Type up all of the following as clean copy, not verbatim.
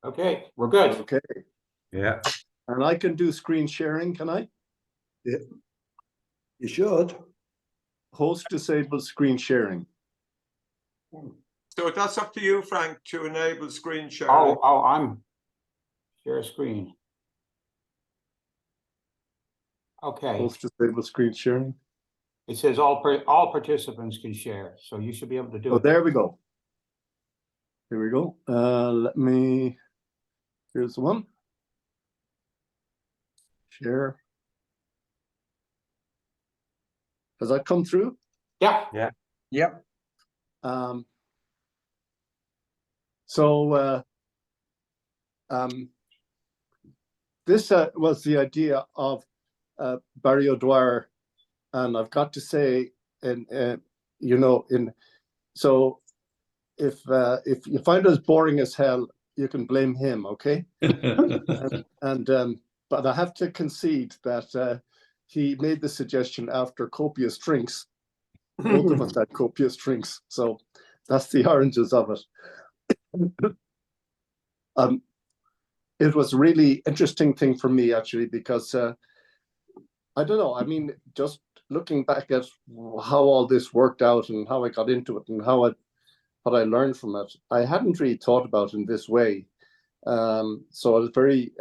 Okay, we're good. Okay. Yeah. And I can do screen sharing, can I? Yeah. You should. Host disabled screen sharing. So that's up to you, Frank, to enable screen sharing. I'm share screen. Okay, Host disabled screen sharing. it says all participants can share, so you should be able to do Oh, it. there we go. Here we go. Here's the one. Share. Has that come through? Yeah. Yeah. Yep. This was the idea of Barry O'Dwyer, and I've got to say, so if you find us boring as hell, you can blame him, okay? But I have to concede that he made the suggestion after copious drinks. Both of us had copious drinks, so that's the oranges of it. It was a really interesting thing for me, actually, because I don't know, I mean, just looking back at how all this worked out and how I got into it and what I learned from it, I hadn't really thought about it in this way. So it was very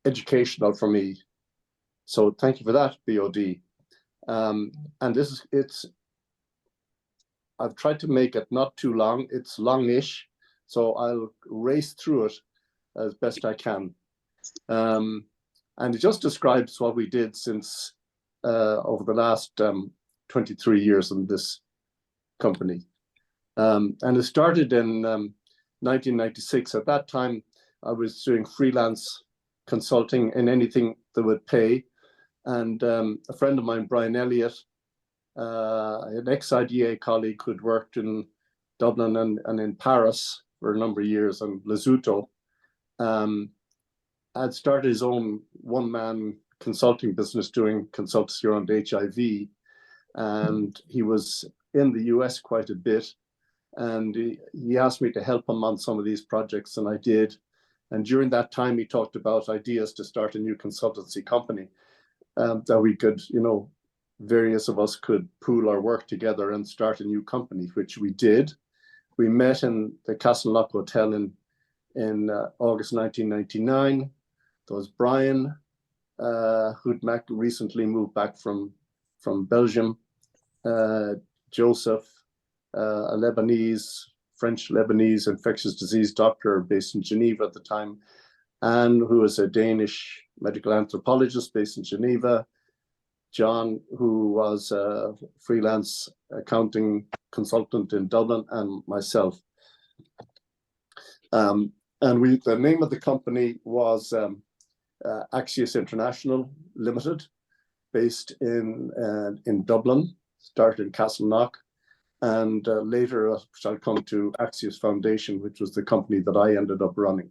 educational for me. So thank you for that, BOD. And I've tried to make it not too long. It's longish, so I'll race through it as best I can. And it just describes what we did since over the last 23 years in this company. And it started in 1996. At that time, I was doing freelance consulting in anything that would pay. And a friend of mine, Brian Elliott, an ex-IDA colleague who'd worked in Dublin and in Paris for a number of years, and Lesotho, had started his own one-man consulting business doing consultancy around HIV. And he was in the US quite a bit. And he asked me to help him on some of these projects, and I did. And during that time, he talked about ideas to start a new consultancy company that we could, various of us could pool our work together and start a new company, which we did. We met in the Castleknock Hotel in August 1999. There was Brian, who'd recently moved back from Belgium, Joseph, a French-Lebanese infectious disease doctor based in Geneva at the time, Anne, who was a Danish medical anthropologist based in Geneva, John, who was a freelance accounting consultant in Dublin, and myself. And the name of the company was Axius International Limited, based in Dublin, started in Castleknock, and later I'll come to Axius Foundation, which was the company that I ended up running.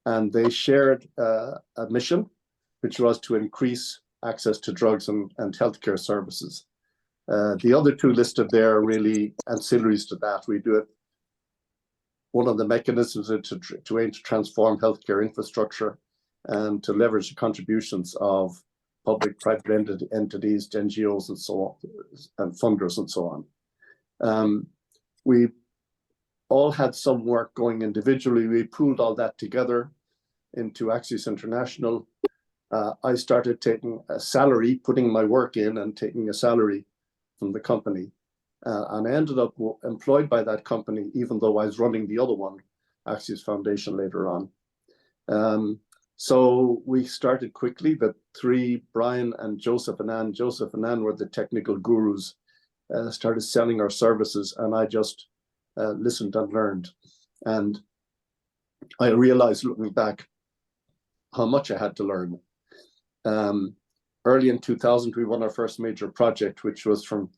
And they shared a mission, which was to increase access to drugs and healthcare services. The other two listed there are really ancillaries to that. We do it. One of the mechanisms is to aim to transform healthcare infrastructure and to leverage the contributions of public, private entities, NGOs, and so on, and funders, and so on. We all had some work going individually. We pooled all that together into Axius International. I started taking a salary, putting my work in and taking a salary from the company. And I ended up employed by that company, even though I was running the other one, Axius Foundation, later on. So we started quickly. The three, Brian and Joseph and Anne. Joseph and Anne were the technical gurus, started selling our services, and I just listened and learned. And I realized, looking back, how much I had to learn. Early in 2000, we won our first major project, which was from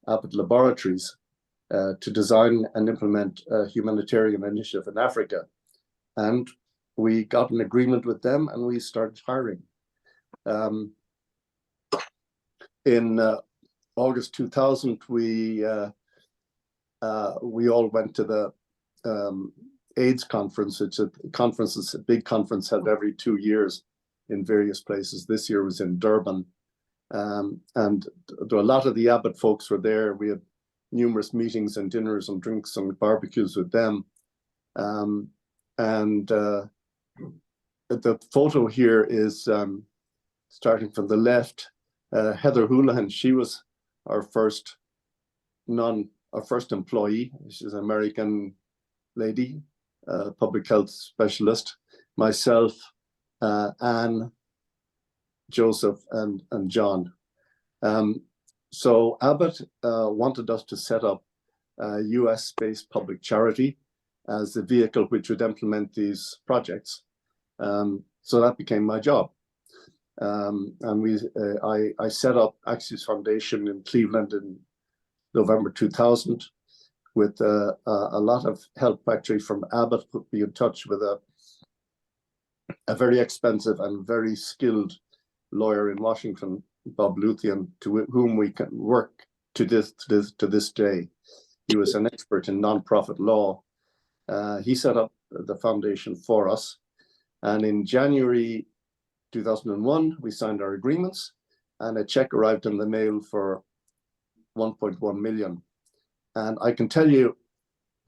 Abbott Laboratories to design and implement a humanitarian initiative in Africa. And we got an agreement with them, and we started hiring. In August 2000, we all went to the AIDS conference. It's a conference, it's a big conference held every 2 years in various places. This year was in Durban. And a lot of the Abbott folks were there. We had numerous meetings and dinners and drinks and barbecues with them. The photo here is starting from the left. Heather Houlihan, she was our first employee. She's an American lady, public health specialist. Myself, Anne, Joseph, and John. So Abbott wanted us to set up a US-based public charity as the vehicle which would implement these projects. So that became my job. I set up Axios Foundation in Cleveland in November 2000 with a lot of help actually from Abbott, put me in touch with a very expensive and very skilled lawyer in Washington, Bob Luthien, to whom we can work to this day. He was an expert in nonprofit law. He set up the foundation for us. And in January 2001, we signed our agreements, and a check arrived in the mail for 1.1 million. And I can tell you,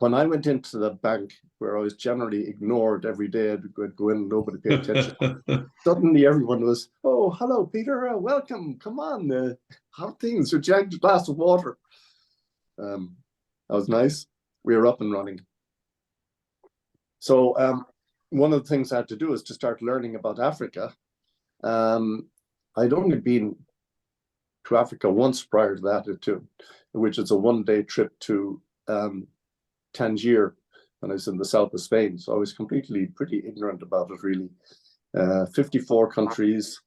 when I went into the bank, where I was generally ignored every day, I'd go in and nobody paid attention. Suddenly everyone was, "Oh, hello, Peter, welcome, come on, how are things? Would you like a glass of water?" That was nice. We were up and running. So one of the things I had to do is to start learning about Africa. I'd only been to Africa once prior to that, which is a one-day trip to Tangier when I was in the south of Spain. So I was pretty ignorant about it, really. 54 countries,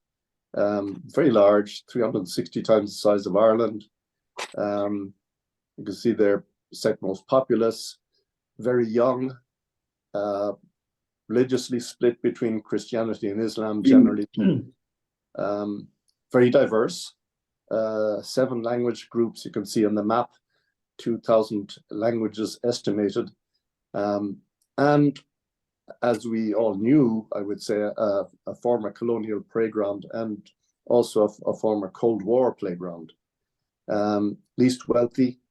very large, 360 times the size of Ireland. You can see they're second most populous, very young, religiously split between Christianity and Islam generally. Very diverse. 7 language groups you can see on the map, 2,000 languages estimated. And as we all knew, I would say a former colonial playground and also a former Cold War playground. Least wealthy.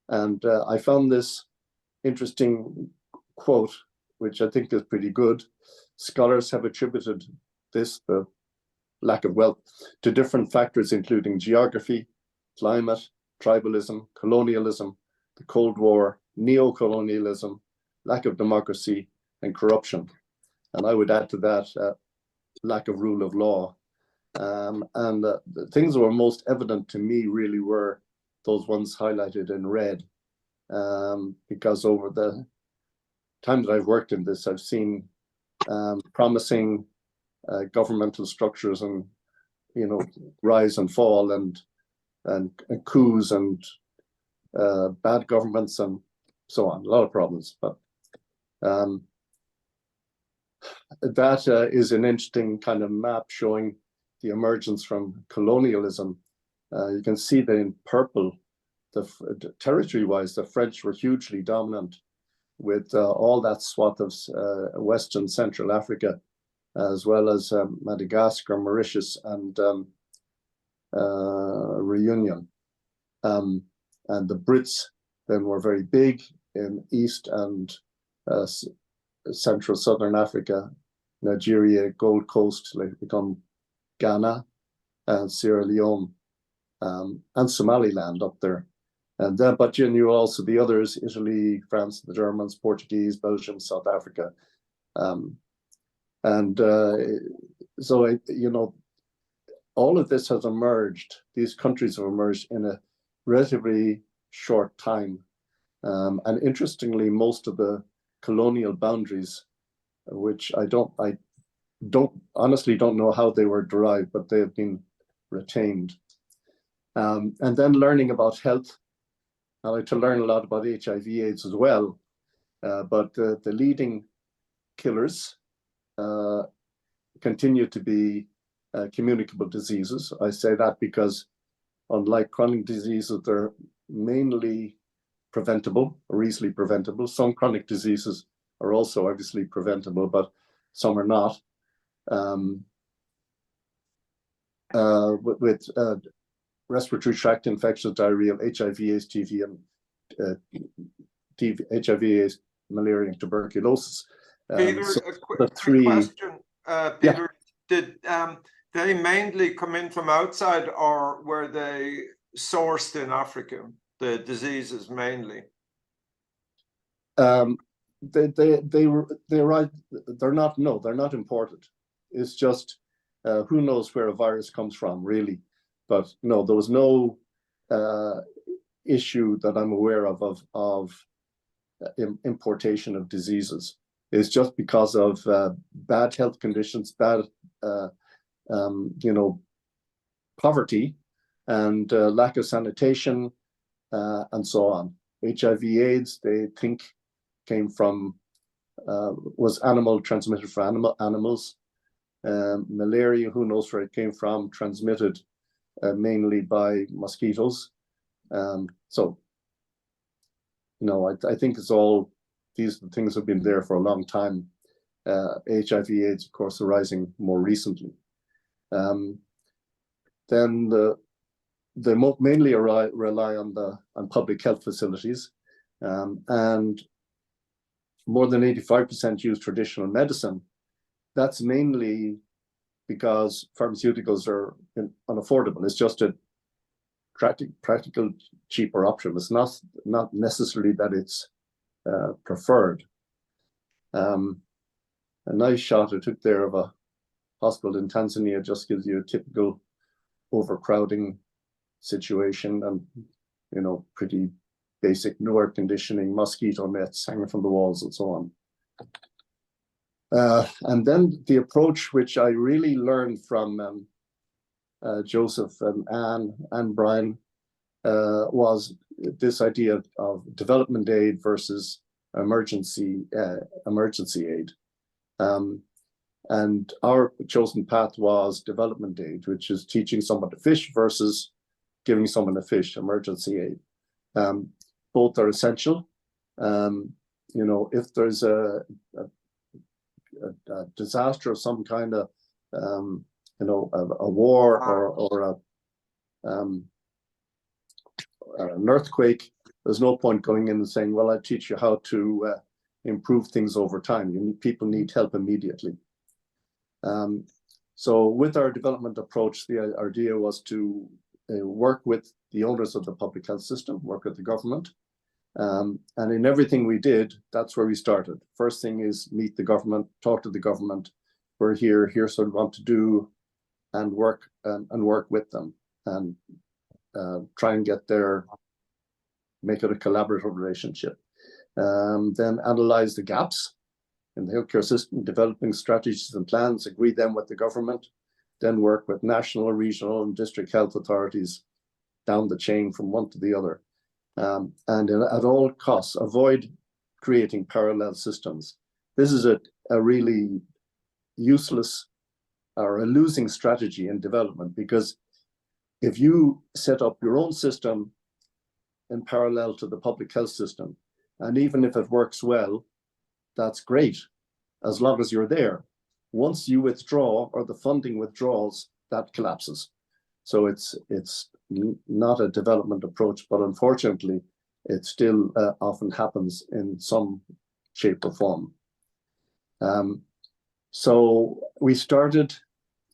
And I found this interesting quote, which I think is pretty good. Scholars have attributed this, the lack of wealth, to different factors, including geography, climate, tribalism, colonialism, the Cold War, neo-colonialism, lack of democracy, and corruption. And I would add to that lack of rule of law. The things that were most evident to me really were those ones highlighted in red, because over the time that I've worked in this, I've seen promising governmental structures and, rise and fall and coups and bad governments and so on, a lot of problems. But that is an interesting kind of map showing the emergence from colonialism. You can see that in purple, territory-wise, the French were hugely dominant with all that swath of Western Central Africa, as well as Madagascar, Mauritius, and Reunion. And the Brits then were very big in East and Central Southern Africa, Nigeria, Gold Coast, like become Ghana, and Sierra Leone, and Somaliland up there. And then, but you knew also the others: Italy, France, the Germans, Portuguese, Belgium, South Africa. So all of this has emerged. These countries have emerged in a relatively short time. And interestingly, most of the colonial boundaries, which I honestly don't know how they were derived, but they have been retained. And then learning about health. I like to learn a lot about HIV/AIDS as well, but the leading killers continue to be communicable diseases. I say that because unlike chronic diseases, they're mainly preventable or easily preventable. Some chronic diseases are also obviously preventable, but some are not. With respiratory tract infections, diarrhea, HIV/AIDS, TB, and HIV/AIDS, malaria, and tuberculosis. Peter, So a quick, the quick three, question. Peter, did they mainly come in from outside, or were they sourced in Africa? The diseases mainly. they're right. They're not imported. It's just who knows where a virus comes from, really. But no, there was no issue that I'm aware of importation of diseases. It's just because of bad health conditions, bad poverty, and lack of sanitation, and so on. HIV/AIDS, they think, came from was animal transmitted from animals. Malaria, who knows where it came from, transmitted mainly by mosquitoes. So, I think it's all, these things have been there for a long time. HIV/AIDS, of course, arising more recently. Then they mainly rely on public health facilities, and more than 85% use traditional medicine. That's mainly because pharmaceuticals are unaffordable. It's just a practical, cheaper option. It's not necessarily that it's preferred. A nice shot I took there of a hospital in Tanzania just gives you a typical overcrowding situation, and pretty basic, no air conditioning, mosquito nets hanging from the walls, and so on. And then the approach which I really learned from Joseph and Anne and Brian was this idea of development aid versus emergency aid. And our chosen path was development aid, which is teaching someone to fish versus giving someone a fish, emergency aid. Both are essential. If there's a disaster of some kind, of a war or an earthquake, there's no point going in and saying, well, I teach you how to improve things over time. People need help immediately. So with our development approach, the idea was to work with the owners of the public health system, work with the government. And in everything we did, that's where we started. First thing is meet the government, talk to the government. We're here, here's what we want to do, and work with them, and try and make it a collaborative relationship. Then analyze the gaps in the healthcare system, developing strategies and plans, agree them with the government, then work with national, regional, and district health authorities down the chain from one to the other. And at all costs, avoid creating parallel systems. This is a really useless or a losing strategy in development, because if you set up your own system in parallel to the public health system, and even if it works well, that's great, as long as you're there. Once you withdraw or the funding withdraws, that collapses. So it's not a development approach, but unfortunately, it still often happens in some shape or form. So we started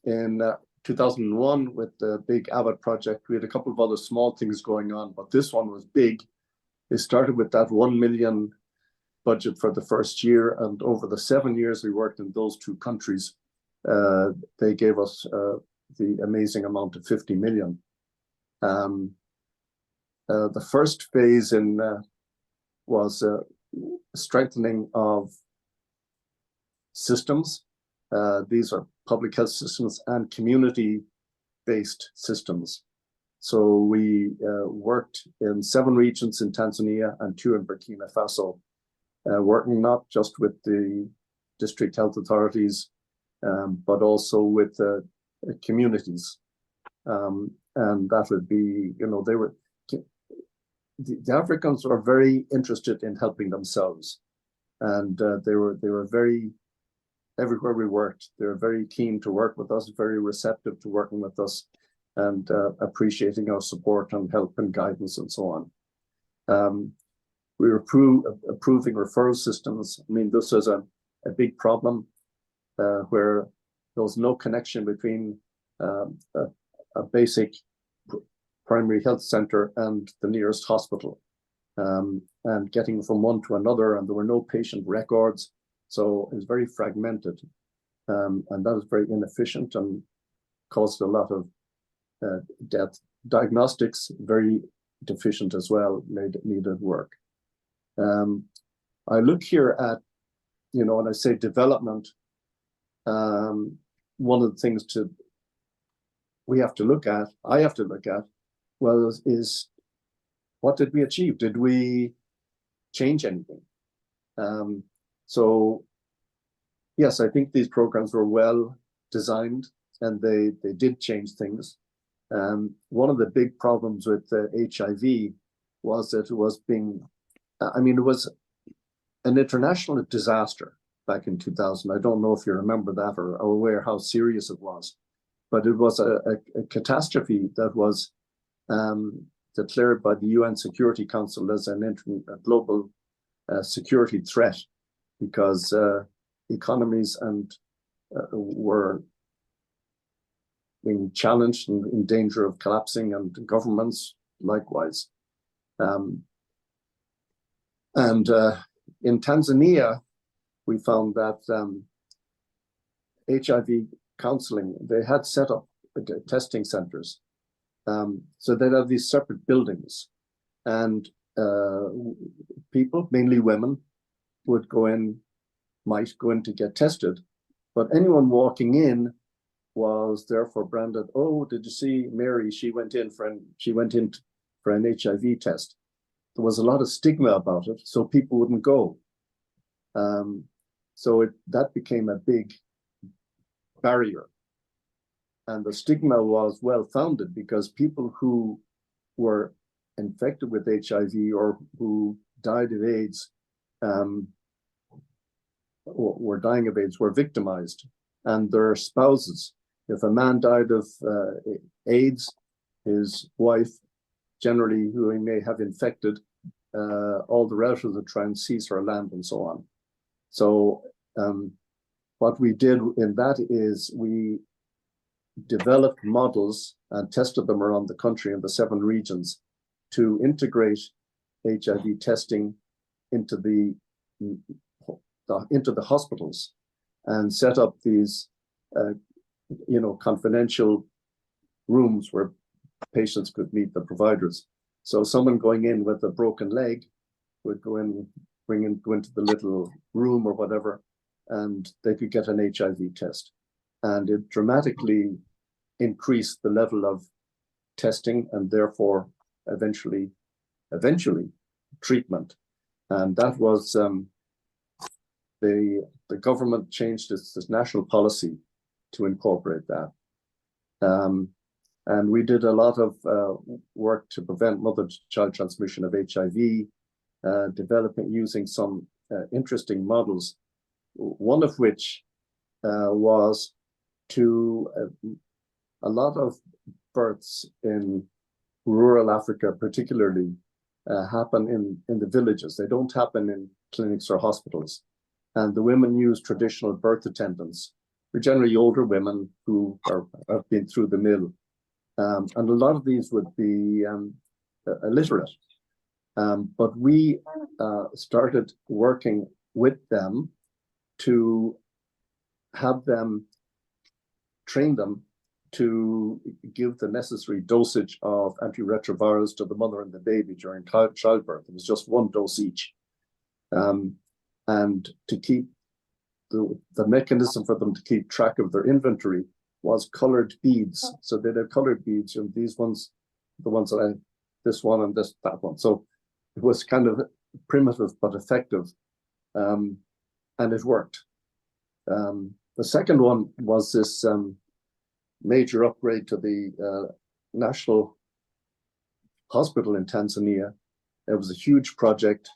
in 2001 with the big Abbott project. We had a couple of other small things going on, but this one was big. It started with that 1 million budget for the first year, and over the 7 years we worked in those two countries, they gave us the amazing amount of 50 million. The first phase was strengthening of systems. These are public health systems and community-based systems. So we worked in 7 regions in Tanzania and 2 in Burkina Faso, working not just with the district health authorities, but also with communities. And that would be, the Africans are very interested in helping themselves. and they were very, everywhere we worked, they were very keen to work with us, very receptive to working with us, and appreciating our support and help and guidance and so on. We were approving referral systems. I mean, this was a big problem where there was no connection between a basic primary health center and the nearest hospital, and getting from one to another, and there were no patient records. So it was very fragmented, and that was very inefficient and caused a lot of death. Diagnostics, very deficient as well, needed work. I look here at, when I say development, one of the things I have to look at, well, is what did we achieve? Did we change anything? So yes, I think these programs were well designed and they did change things. One of the big problems with HIV was that it was it was an international disaster back in 2000. I don't know if you remember that or are aware how serious it was, but it was a catastrophe that was declared by the UN Security Council as a global security threat, because economies were being challenged and in danger of collapsing, and governments likewise. In Tanzania, we found that HIV counseling, they had set up testing centers. So they'd have these separate buildings, and people, mainly women, might go in to get tested, but anyone walking in was therefore branded, oh, did you see Mary? She went in for an HIV test. There was a lot of stigma about it, so people wouldn't go. So that became a big barrier. And the stigma was well-founded, because people who were infected with HIV or who died of AIDS, were dying of AIDS, were victimized, and their spouses. If a man died of AIDS, his wife, generally who he may have infected, all the relatives would try and seize her land and so on. So what we did in that is we developed models and tested them around the country in the 7 regions to integrate HIV testing into the hospitals, and set up these confidential rooms where patients could meet the providers. So someone going in with a broken leg would go into the little room or whatever, and they could get an HIV test. And it dramatically increased the level of testing, and therefore eventually treatment. And that was the government changed its national policy to incorporate that. And we did a lot of work to prevent mother-to-child transmission of HIV, using some interesting models, one of which was to a lot of births in rural Africa particularly happen in the villages. They don't happen in clinics or hospitals. And the women use traditional birth attendants. They're generally older women who have been through the mill. And a lot of these would be illiterate. But we started working with them to have them, train them to give the necessary dosage of antiretrovirals to the mother and the baby during childbirth. It was just 1 dose each. And to keep the mechanism for them to keep track of their inventory was colored beads. So they had colored beads, and these ones, this one and that one. So it was kind of primitive but effective, and it worked. The second one was this major upgrade to the national hospital in Tanzania. It was a huge project.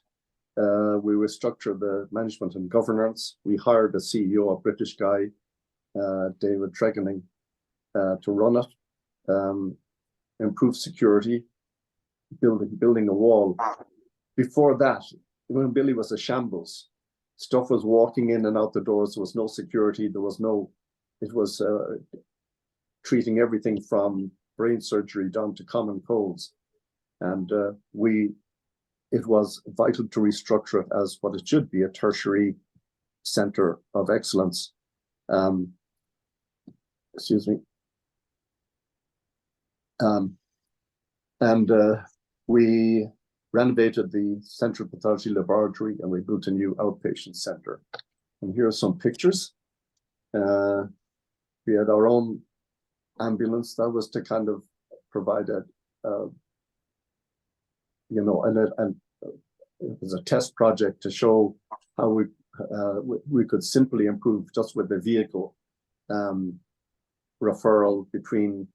we restructured the management and governance. We hired a CEO, a British guy, David Tregening, to run it. Improve security, building a wall. Before that, when Billy was a shambles, stuff was walking in and out the doors. There was no security. It was treating everything from brain surgery down to common colds. And it was vital to restructure it as what it should be, a tertiary center of excellence. Excuse me. We renovated the central pathology laboratory and we built a new outpatient center. And here are some pictures. We had our own ambulance that was to kind of provide it was a test project to show how we could simply improve just with the vehicle referral between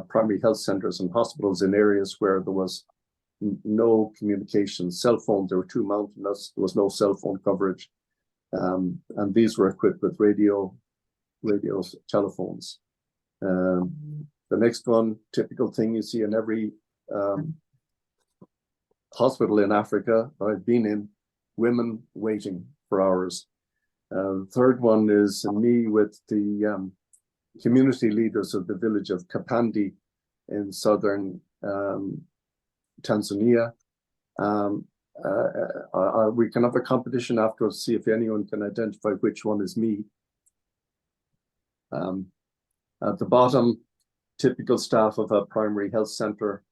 primary health centers and hospitals in areas where there was no communication. Cell phones, there were too mountainous, there was no cell phone coverage. And these were equipped with radio telephones. The next one, typical thing you see in every hospital in Africa I've been in, women waiting for hours. Third one is me with the community leaders of the village of Kapandi in southern Tanzania. We can have a competition afterwards, see if anyone can identify which one is me. At the bottom, typical staff of a primary health center.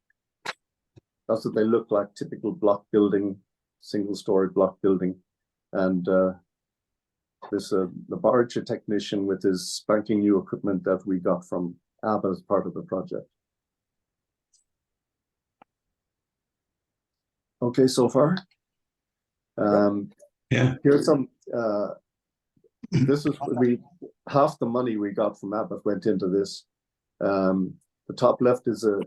That's what they look like, typical block building, single-story block building. And there's a laboratory technician with his spanking new equipment that we got from ABBA as part of the project. Okay, so far. Yeah. Here's some, this is, half the money we got from ABBA went into this. The top left is a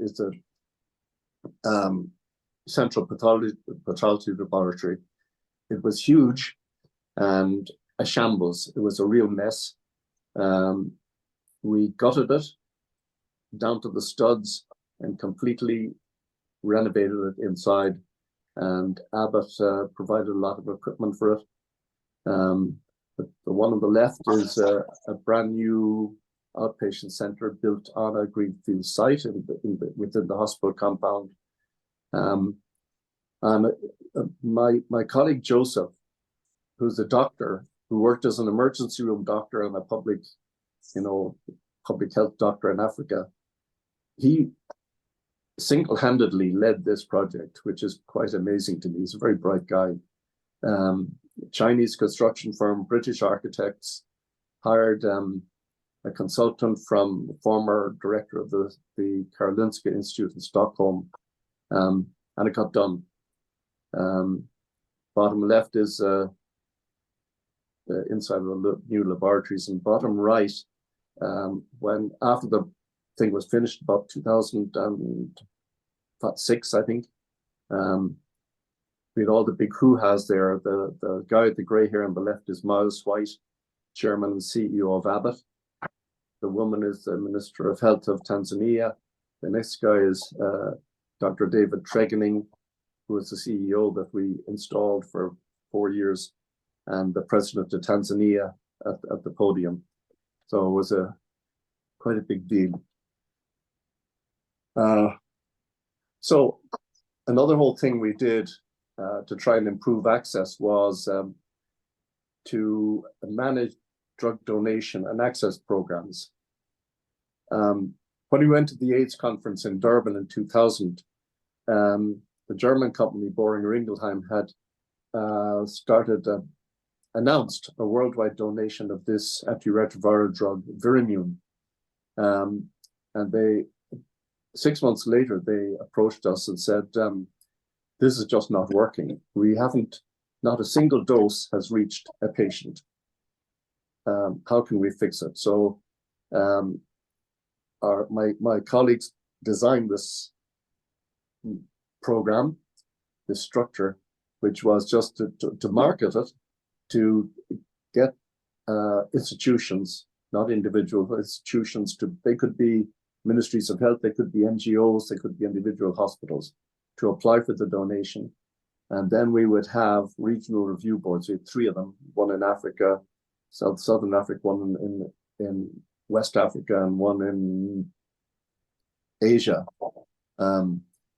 central pathology laboratory. It was huge and a shambles. It was a real mess. We gutted it down to the studs and completely renovated it inside. And Abbott provided a lot of equipment for it. The one on the left is a brand new outpatient center built on a greenfield site within the hospital compound. And my colleague Joseph, who's a doctor who worked as an emergency room doctor and a public health doctor in Africa, he single-handedly led this project, which is quite amazing to me. He's a very bright guy. Chinese construction firm, British architects, hired a consultant from the former director of the Karolinska Institute in Stockholm, and it got done. Bottom left is the inside of the new laboratories, and bottom right, when after the thing was finished, about 2006, I think, we had all the big hoo-has there. The guy with the gray hair on the left is Miles White, chairman and CEO of Abbott. The woman is the Minister of Health of Tanzania. The next guy is Dr. David Tregening, who was the CEO that we installed for 4 years, and the president of Tanzania at the podium. So it was quite a big deal. So another whole thing we did to try and improve access was to manage drug donation and access programs. When we went to the AIDS conference in Durban in 2000, the German company Boehringer Ingelheim had announced a worldwide donation of this antiretroviral drug, Virimune. And 6 months later, they approached us and said, this is just not working. Not a single dose has reached a patient. How can we fix it? So my colleagues designed this program, this structure, which was just to market it, to get institutions, not individual but institutions, they could be ministries of health, they could be NGOs, they could be individual hospitals, to apply for the donation. And then we would have regional review boards. We had 3 of them, one in Africa, Southern Africa, one in West Africa, and one in Asia,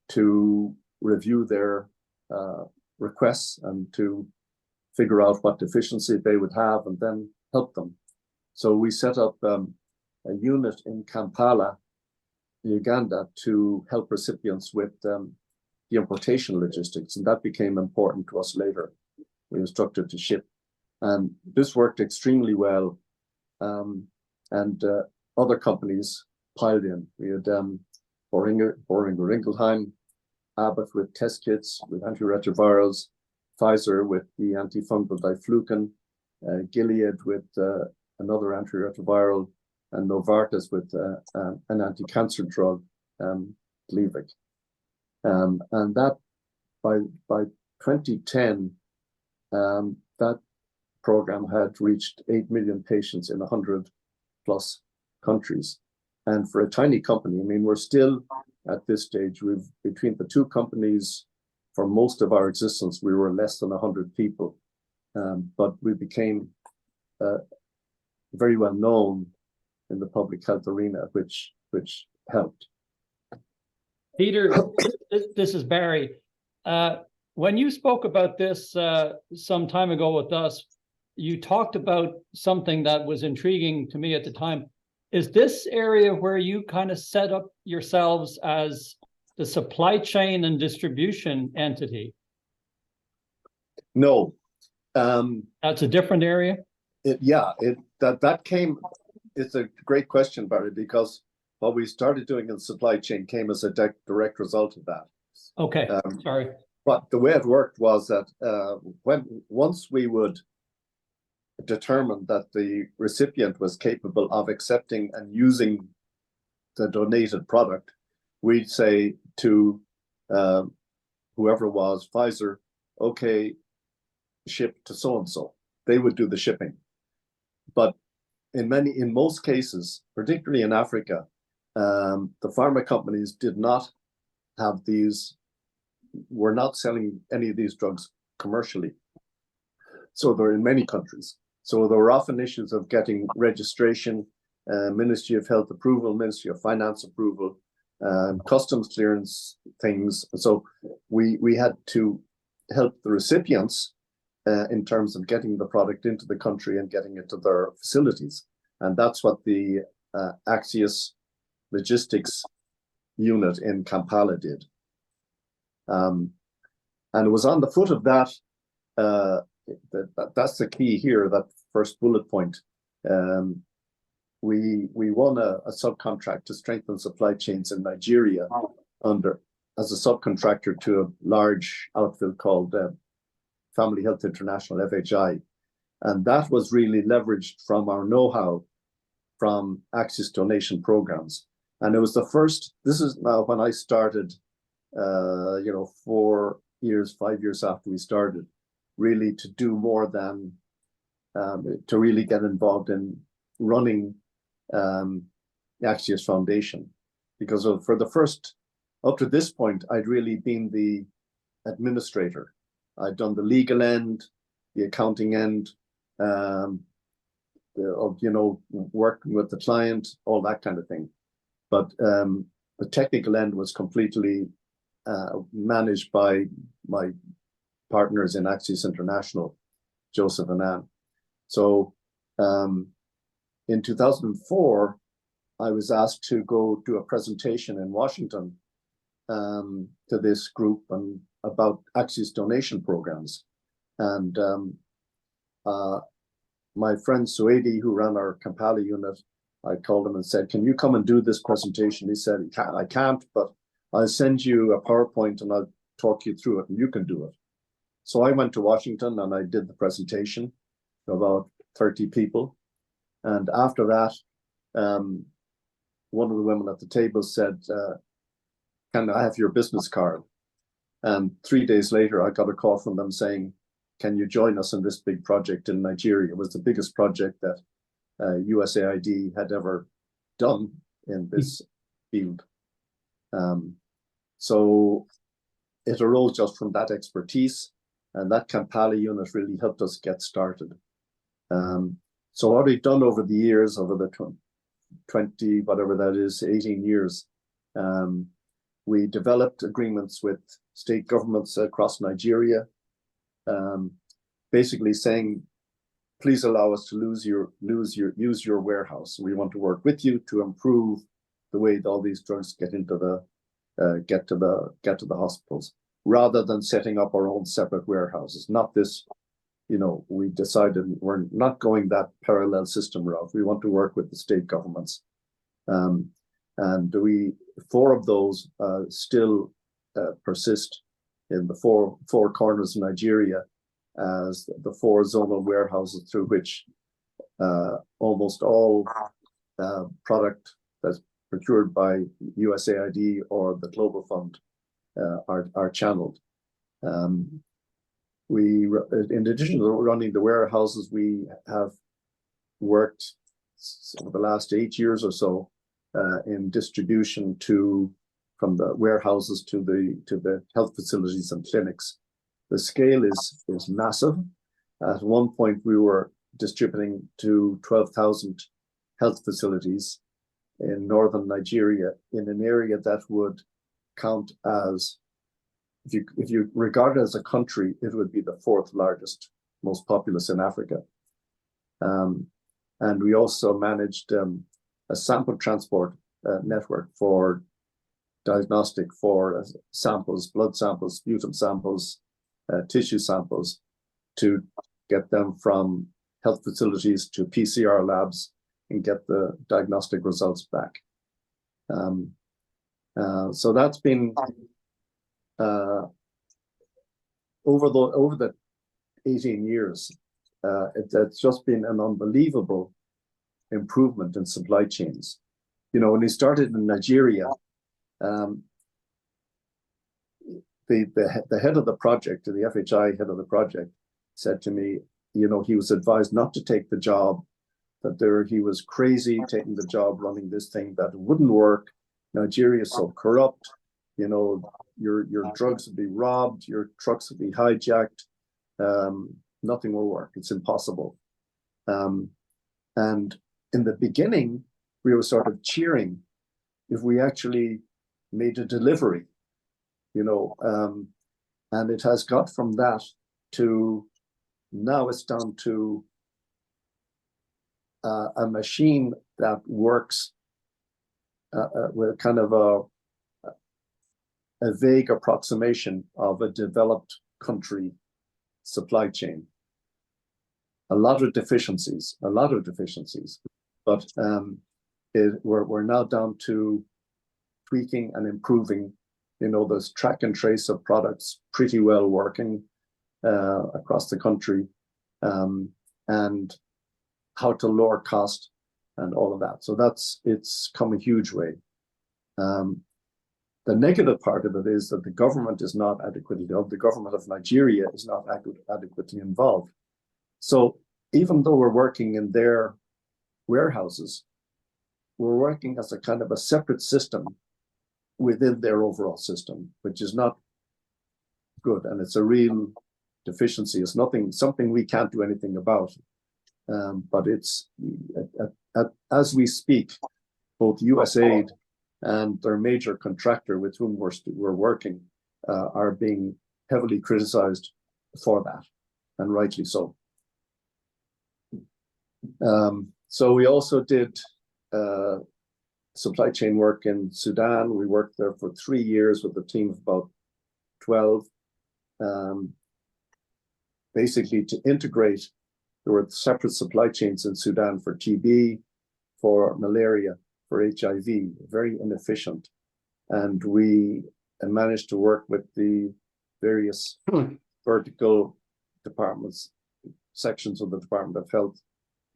to review their requests and to figure out what deficiency they would have and then help them. So we set up a unit in Kampala, Uganda, to help recipients with the importation logistics, and that became important to us later. We instructed to ship, and this worked extremely well. And other companies piled in. We had Boehringer Ingelheim, Abbott with test kits, with antiretrovirals, Pfizer with the antifungal diflucan, Gilead with another antiretroviral, and Novartis with an anti-cancer drug, Gleevec. And that by 2010, that program had reached 8 million patients in 100 plus countries. And for a tiny company, I mean, we're still at this stage, between the 2 companies, for most of our existence, we were less than 100 people. But we became very well known in the public health arena, which helped. Peter, this is Barry. When you spoke about this some time ago with us, you talked about something that was intriguing to me at the time. Is this area where you kind of set up yourselves as the supply chain and distribution entity? No. That's a different area? That came, it's a great question, Barry, because what we started doing in supply chain came as a direct result of that. Okay, sorry. But the way it worked was that once we would determine that the recipient was capable of accepting and using the donated product, we'd say to whoever was Pfizer, okay, ship to so-and-so. They would do the shipping. But in most cases, particularly in Africa, the pharma companies did not have were not selling any of these drugs commercially. So they're in many countries. So there were often issues of getting registration, Ministry of Health approval, Ministry of Finance approval, customs clearance things. So we had to help the recipients in terms of getting the product into the country and getting it to their facilities. And that's what the Axios Logistics unit in Kampala did. And it was on the foot of that, that's the key here, that first bullet point. We won a subcontract to strengthen supply chains in Nigeria as a subcontractor to a large outfit called Family Health International, FHI. And that was really leveraged from our know-how from Access donation programs. And it was the first, this is now when I started, 5 years after we started, really to do more than, to really get involved in running the Axios Foundation. Because for the first, up to this point, I'd really been the administrator. I'd done the legal end, the accounting end, working with the client, all that kind of thing. But the technical end was completely managed by my partners in Axios International, Joseph and Anne. So in 2004, I was asked to go do a presentation in Washington to this group about Axios donation programs. And my friend Suedi, who ran our Kampala unit, I called him and said, "Can you come and do this presentation?" He said, "I can't, but I'll send you a PowerPoint and I'll talk you through it and you can do it." So I went to Washington and I did the presentation to about 30 people. And after that, one of the women at the table said, "Can I have your business card?" And 3 days later, I got a call from them saying, can you join us in this big project in Nigeria? It was the biggest project that USAID had ever done in this field. So it arose just from that expertise, and that Kampala unit really helped us get started. So what we've done over the years, over the 20, whatever that is, 18 years, we developed agreements with state governments across Nigeria, basically saying, please allow us to use your warehouse. We want to work with you to improve the way all these drugs get into get to the hospitals, rather than setting up our own separate warehouses. Not this, we decided we're not going that parallel system route. We want to work with the state governments. And 4 of those still persist in the four corners of Nigeria as the 4 zonal warehouses through which almost all product that's procured by USAID or the Global Fund are channeled. In addition to running the warehouses, we have worked over the last 8 years or so in distribution from the warehouses to the health facilities and clinics. The scale is massive. At one point, we were distributing to 12,000 health facilities in northern Nigeria, in an area that would count as, if you regard it as a country, it would be the 4th largest, most populous in Africa. And we also managed a sample transport network for diagnostic for samples, blood samples, sputum samples, tissue samples, to get them from health facilities to PCR labs and get the diagnostic results back. So that's been over the 18 years. It's just been an unbelievable improvement in supply chains. When we started in Nigeria, the head of the project, the FHI head of the project, said to me, he was advised not to take the job, that he was crazy taking the job running this thing, that it wouldn't work. Nigeria is so corrupt, your drugs would be robbed, your trucks would be hijacked, nothing will work, it's impossible. And in the beginning, we were sort of cheering if we actually made a delivery, and it has got from that to now it's down to a machine that works with kind of a vague approximation of a developed country supply chain. A lot of deficiencies, but we're now down to tweaking and improving. There's track and trace of products pretty well working across the country, and how to lower cost and all of that. So it's come a huge way. The negative part of it is that the government is not adequately involved. The government of Nigeria is not adequately involved. So even though we're working in their warehouses, we're working as a kind of a separate system within their overall system, which is not good. And it's a real deficiency. It's something we can't do anything about. But it's, as we speak, both USAID and their major contractor with whom we're working are being heavily criticized for that, and rightly so. So we also did supply chain work in Sudan. We worked there for 3 years with a team of about 12, basically to integrate. There were separate supply chains in Sudan for TB, for malaria, for HIV, very inefficient. And we managed to work with the various vertical departments, sections of the Department of Health,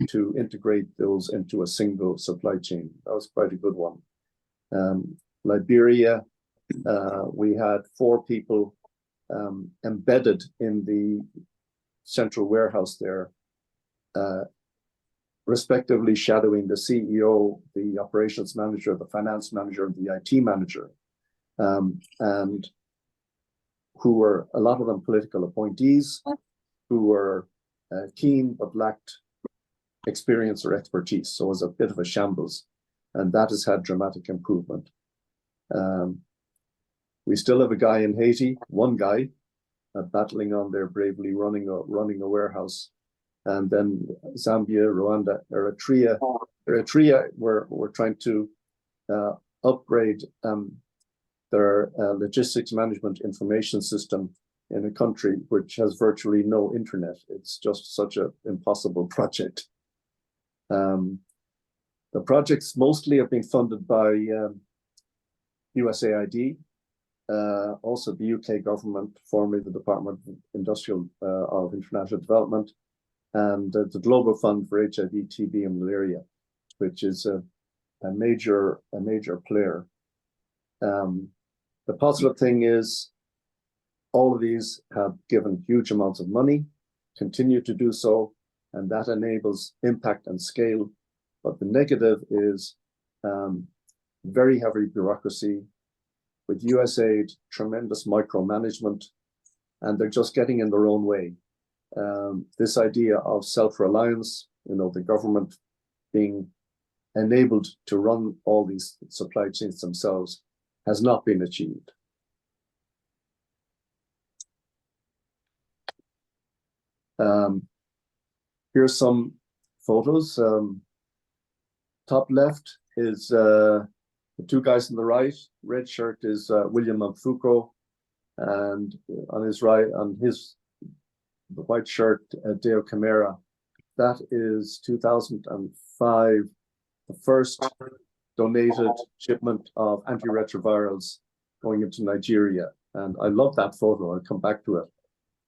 to integrate those into a single supply chain. That was quite a good one. Liberia, we had 4 people embedded in the central warehouse there, respectively shadowing the CEO, the operations manager, the finance manager, the IT manager, and who were a lot of them political appointees who were keen but lacked experience or expertise. So it was a bit of a shambles, and that has had dramatic improvement. We still have a guy in Haiti, one guy, battling on there bravely, running a warehouse. And then Zambia, Rwanda, Eritrea. Eritrea, we're trying to upgrade their logistics management information system in a country which has virtually no internet. It's just such an impossible project. The projects mostly have been funded by USAID, also the UK government, formerly the Department of International Development, and the Global Fund for HIV, TB, and Malaria, which is a major player. The positive thing is all of these have given huge amounts of money, continue to do so, and that enables impact and scale. But the negative is very heavy bureaucracy, with USAID, tremendous micromanagement, and they're just getting in their own way. This idea of self-reliance, the government being enabled to run all these supply chains themselves, has not been achieved. Here's some photos. Top left is the two guys on the right. Red shirt is William Mfuko, and on his right, the white shirt, Deo Camara. That is 2005, the first donated shipment of antiretrovirals going into Nigeria. And I love that photo. I'll come back to it.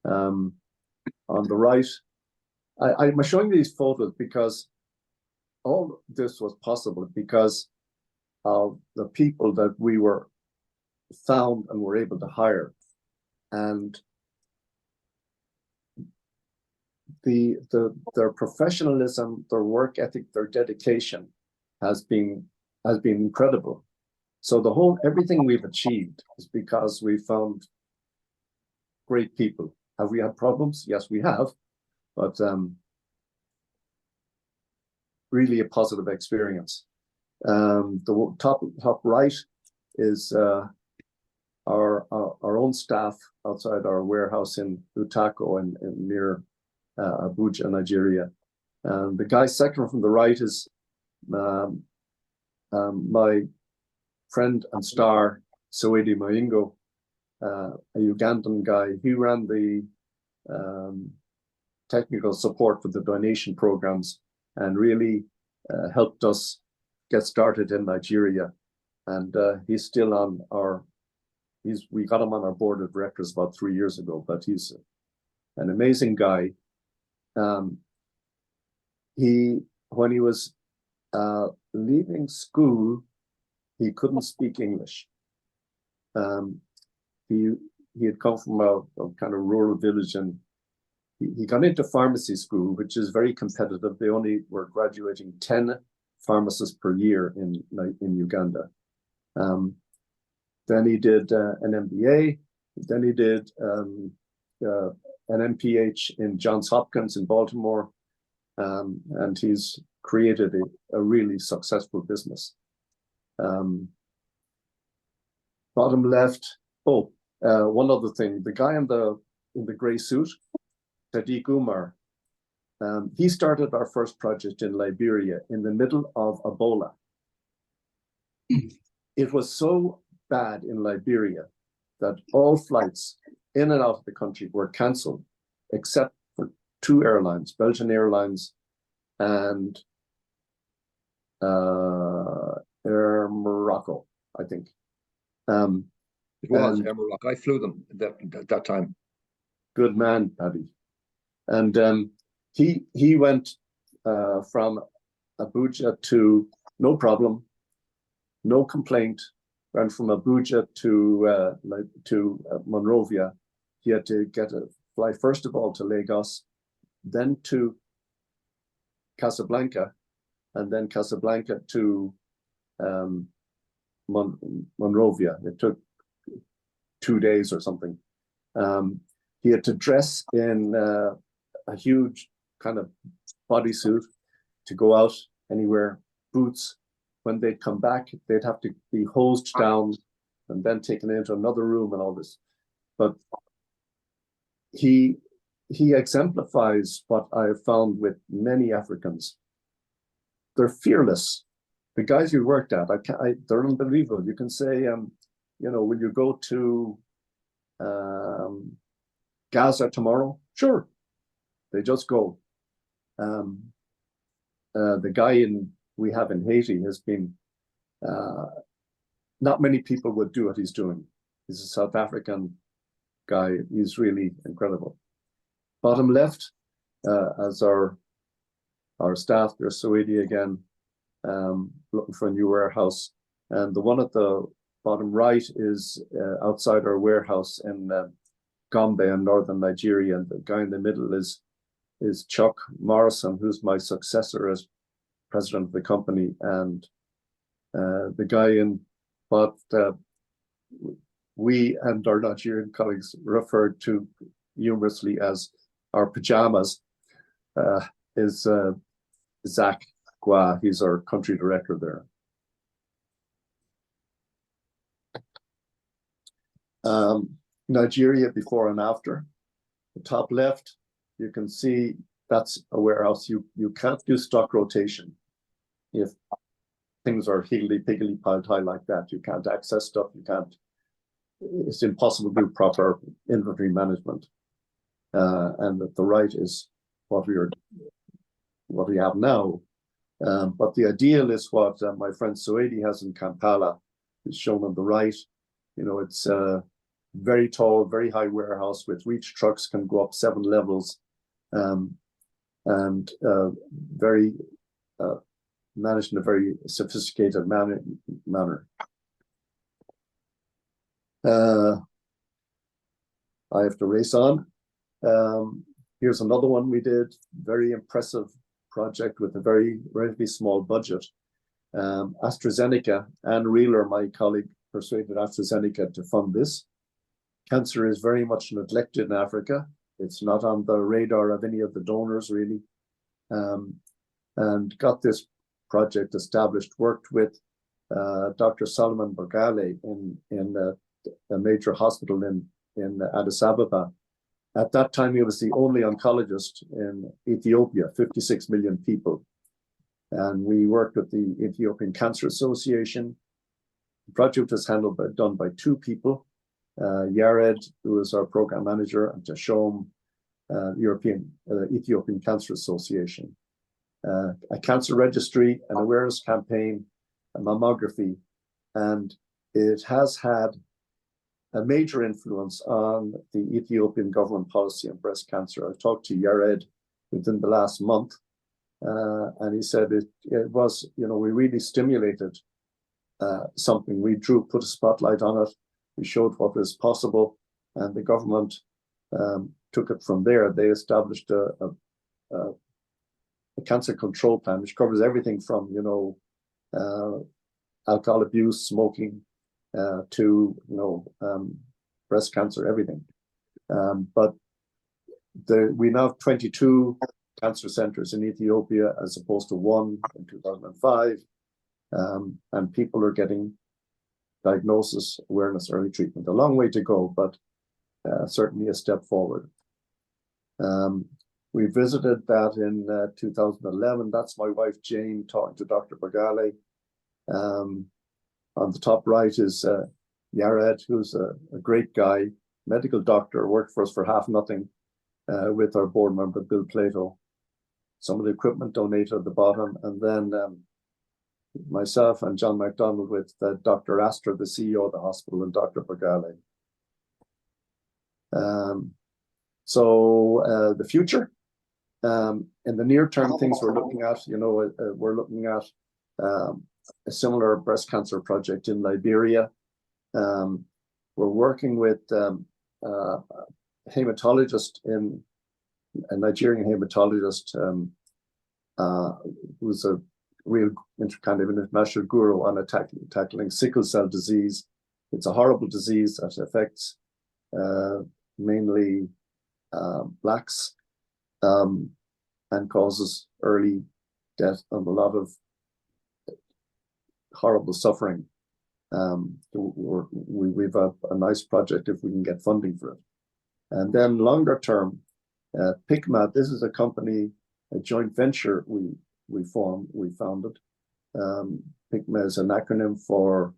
On the right, I'm showing these photos because all this was possible because of the people that we were found and were able to hire. And their professionalism, their work ethic, their dedication has been incredible. So everything we've achieved is because we found great people. Have we had problems? Yes, we have, but really a positive experience. The top right is our own staff outside our warehouse in Utako and near Abuja, Nigeria. The guy second from the right is my friend and star, Soedi Moingo, a Ugandan guy. He ran the technical support for the donation programs and really helped us get started in Nigeria. And he's still on we got him on our board of directors about 3 years ago, but he's an amazing guy. When he was leaving school, he couldn't speak English. He had come from a kind of rural village, and he got into pharmacy school, which is very competitive. They only were graduating 10 pharmacists per year in Uganda. Then he did an MBA. Then he did an MPH in Johns Hopkins in Baltimore. And he's created a really successful business. Bottom left, one other thing, the guy in the gray suit, Sadiq Umar, he started our first project in Liberia in the middle of Ebola. It was so bad in Liberia that all flights in and out of the country were canceled, except for 2 airlines, Belgian Airlines and Air Morocco, I think. It was Air Morocco. I flew them at that time. Good man, Paddy. And he went from Abuja to no problem, no complaint. Went from Abuja to Monrovia he had to fly first of all to Lagos, then to Casablanca, and then Casablanca to Monrovia. It took 2 days or something. He had to dress in a huge kind of bodysuit to go out anywhere, boots. When they'd come back, they'd have to be hosed down and then taken into another room and all this. But he exemplifies what I have found with many Africans. They're fearless. The guys you worked at, they're unbelievable. You can say, you know, will you go to Gaza tomorrow? Sure. They just go. The guy we have in Haiti has been, not many people would do what he's doing. He's a South African guy. He's really incredible. Bottom left, as our staff, there's Soedi again, looking for a new warehouse. And the one at the bottom right is outside our warehouse in Gombe in northern Nigeria. And the guy in the middle is Chuck Morrison, who's my successor as president of the company. And the guy in what we and our Nigerian colleagues referred to humorously as our pajamas is Zach Gua. He's our country director there. Nigeria before and after. The top left, you can see that's a warehouse. You can't do stock rotation if things are higgledy-piggledy piled high like that. You can't access stuff. You can't. It's impossible to do proper inventory management. And at the right is what we have now. But the ideal is what my friend Soedi has in Kampala. It's shown on the right. You know, it's a very tall, very high warehouse with reach trucks, can go up 7 levels, and very managed in a very sophisticated manner. I have to race on. Here's another one we did, very impressive project with a very relatively small budget. AstraZeneca, Anne Reeler, my colleague, persuaded AstraZeneca to fund this. Cancer is very much neglected in Africa. It's not on the radar of any of the donors really. And got this project established, worked with Dr. Solomon Borgale in a major hospital in Addis Ababa. At that time, he was the only oncologist in Ethiopia, 56 million people. And we worked with the Ethiopian Cancer Association. The project was done by 2 people, Yared, who was our program manager, and Tashom, Ethiopian Cancer Association. A cancer registry, an awareness campaign, a mammography, and it has had a major influence on the Ethiopian government policy on breast cancer. I talked to Yared within the last month, and he said it was, you know, we really stimulated something. We put a spotlight on it. We showed what was possible, and the government took it from there. They established a cancer control plan, which covers everything from, you know, alcohol abuse, smoking, to, you know, breast cancer, everything. But we now have 22 cancer centers in Ethiopia as opposed to 1 in 2005. And people are getting diagnosis, awareness, early treatment. A long way to go, but certainly a step forward. We visited that in 2011. That's my wife, Jane, talking to Dr. Borgale. On the top right is Yared, who's a great guy, medical doctor, worked for us for half nothing with our board member, Bill Plato. Some of the equipment donated at the bottom. And then myself and John MacDonald with Dr. Astor, the CEO of the hospital, and Dr. Borgale. So the future, in the near term, things we're looking at, you know, we're looking at a similar breast cancer project in Liberia. We're working with hematologist a Nigerian hematologist, who's a real kind of international guru on tackling sickle cell disease. It's a horrible disease that affects mainly blacks, and causes early death and a lot of horrible suffering. We've a nice project if we can get funding for it. And then longer term, PICMA, this is a company, a joint venture we founded. PICMA is an acronym for,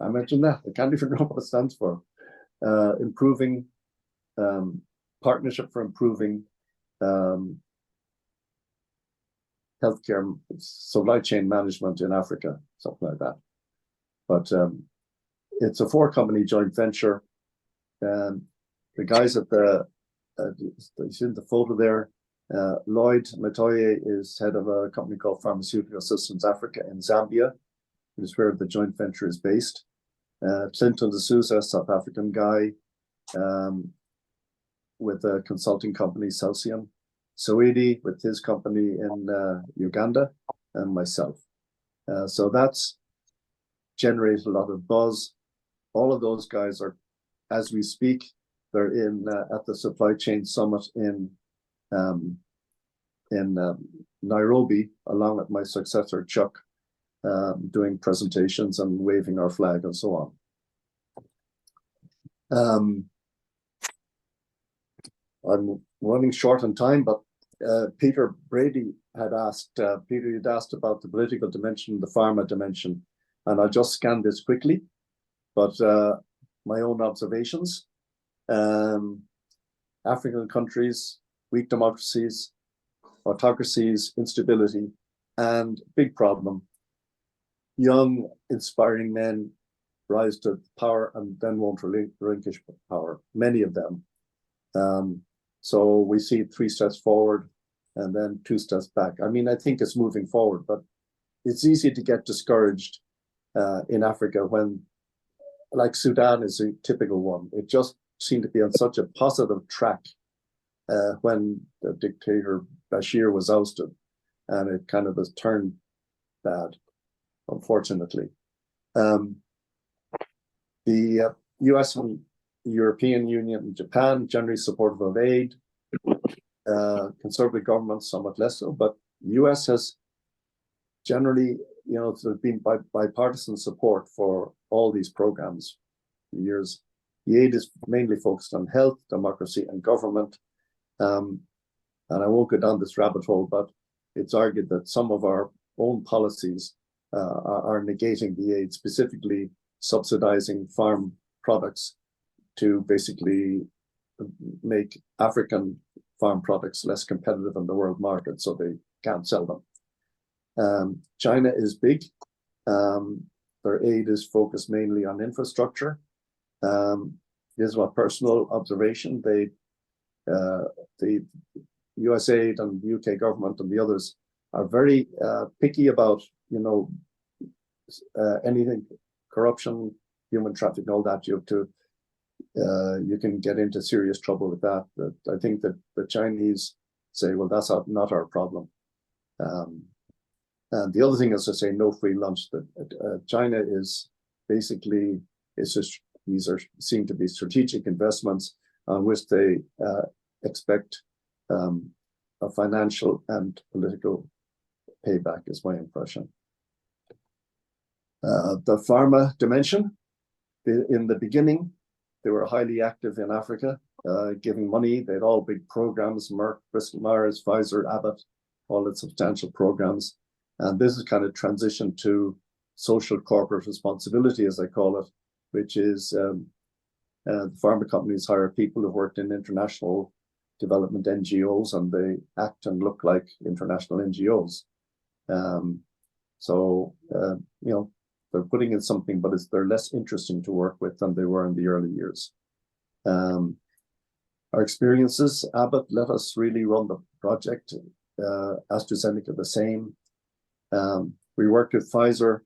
I mentioned that, I can't even remember what it stands for. Improving, Partnership for Improving Healthcare Supply Chain Management in Africa, something like that. But it's a 4-company joint venture. The guys at you see the photo there, Lloyd Matoye is head of a company called Pharmaceutical Systems Africa in Zambia, which is where the joint venture is based. Clinton D'Souza, South African guy, with a consulting company, Celsium. Soedi with his company in Uganda, and myself. So that's generated a lot of buzz. All of those guys are, as we speak, they're in at the Supply Chain Summit in Nairobi, along with my successor Chuck, doing presentations and waving our flag and so on. I'm running short on time, but Peter Brady had asked, Peter, you'd asked about the political dimension, the pharma dimension, and I'll just scan this quickly, but my own observations. African countries, weak democracies, autocracies, instability, and big problem. Young, inspiring men rise to power and then won't relinquish power, many of them. So we see 3 steps forward and then 2 steps back. I mean, I think it's moving forward, but it's easy to get discouraged in Africa when, like Sudan is a typical one. It just seemed to be on such a positive track when the dictator Bashir was ousted, and it kind of has turned bad, unfortunately. The US and European Union and Japan generally supportive of aid. Conservative governments somewhat less so, but US has generally, there's been bipartisan support for all these programs for years. The aid is mainly focused on health, democracy, and government. And I won't go down this rabbit hole, but it's argued that some of our own policies are negating the aid, specifically subsidizing farm products to basically make African farm products less competitive in the world market, so they can't sell them. China is big. Their aid is focused mainly on infrastructure. Here's my personal observation. The US aid and the UK government and the others are very picky about, anything, corruption, human trafficking, all that. You have to, you can get into serious trouble with that. But I think that the Chinese say, well, that's not our problem. And the other thing is to say no free lunch. That China is basically, it's just, these are seem to be strategic investments on which they expect a financial and political payback, is my impression. The pharma dimension, in the beginning, they were highly active in Africa, giving money. They had all big programs, Merck, Bristol Myers, Pfizer, Abbott, all its substantial programs. And this is kind of transition to social corporate responsibility, as I call it, which is the pharma companies hire people who've worked in international development NGOs, and they act and look like international NGOs. They're putting in something, but they're less interesting to work with than they were in the early years. Our experiences, Abbott let us really run the project. AstraZeneca the same. We worked with Pfizer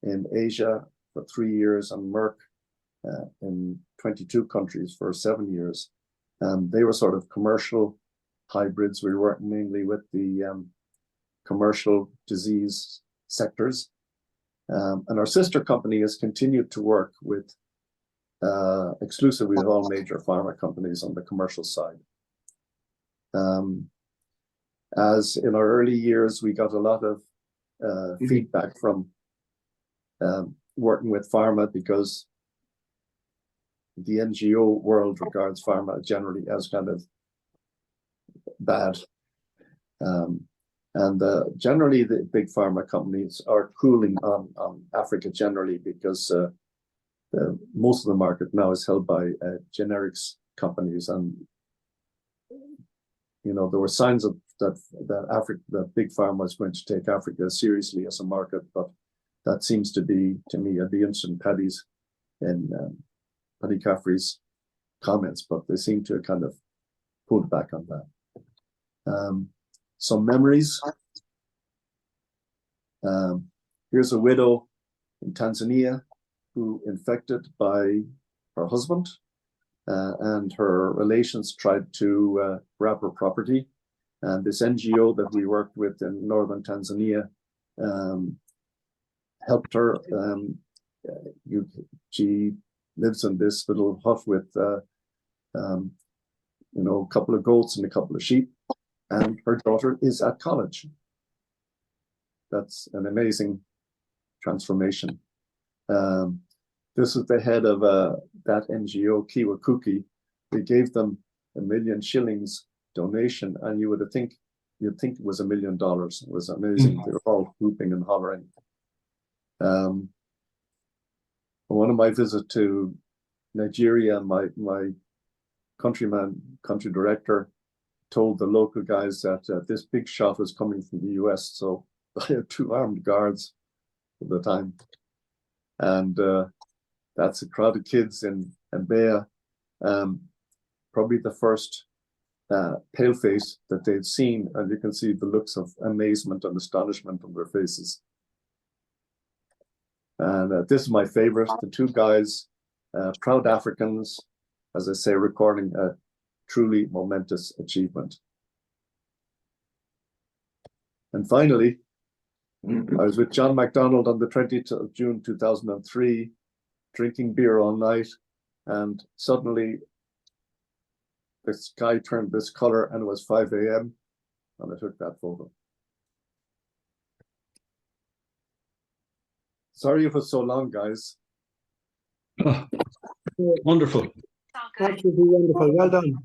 in Asia for 3 years, and Merck in 22 countries for 7 years. They were sort of commercial hybrids. We worked mainly with the commercial disease sectors. And our sister company has continued to work with exclusively with all major pharma companies on the commercial side. As in our early years, we got a lot of feedback from working with pharma, because the NGO world regards pharma generally as kind of bad. Generally, the big pharma companies are cooling on Africa generally, because most of the market now is held by generics companies, and there were signs of that big pharma is going to take Africa seriously as a market, but that seems to be, to me, I'd be interested in Paddy Caffrey's comments, but they seem to kind of pulled back on that. Some memories. Here's a widow in Tanzania who infected by her husband, and her relations tried to grab her property. And this NGO that we worked with in northern Tanzania helped her. She lives in this little hut with a couple of goats and a couple of sheep, and her daughter is at college. That's an amazing transformation. This is the head of that NGO, Kiwa Kuki. We gave them $1 million shillings donation, and you'd think it was $1 million. It was amazing. They were all whooping and hollering. On one of my visits to Nigeria, my country director told the local guys that this big shot was coming from the US. So I had 2 armed guards at the time. And that's a crowd of kids in Mbeya. Probably the first pale face that they'd seen, and you can see the looks of amazement and astonishment on their faces. And this is my favorite, the 2 guys, proud Africans, as I say, recording a truly momentous achievement. And finally, I was with John MacDonald on the 20th of June 2003, drinking beer all night, and suddenly the sky turned this color, and it was 5 a.m. and I took that photo. Sorry if it's so long, guys. Oh, wonderful. Absolutely wonderful. Well done.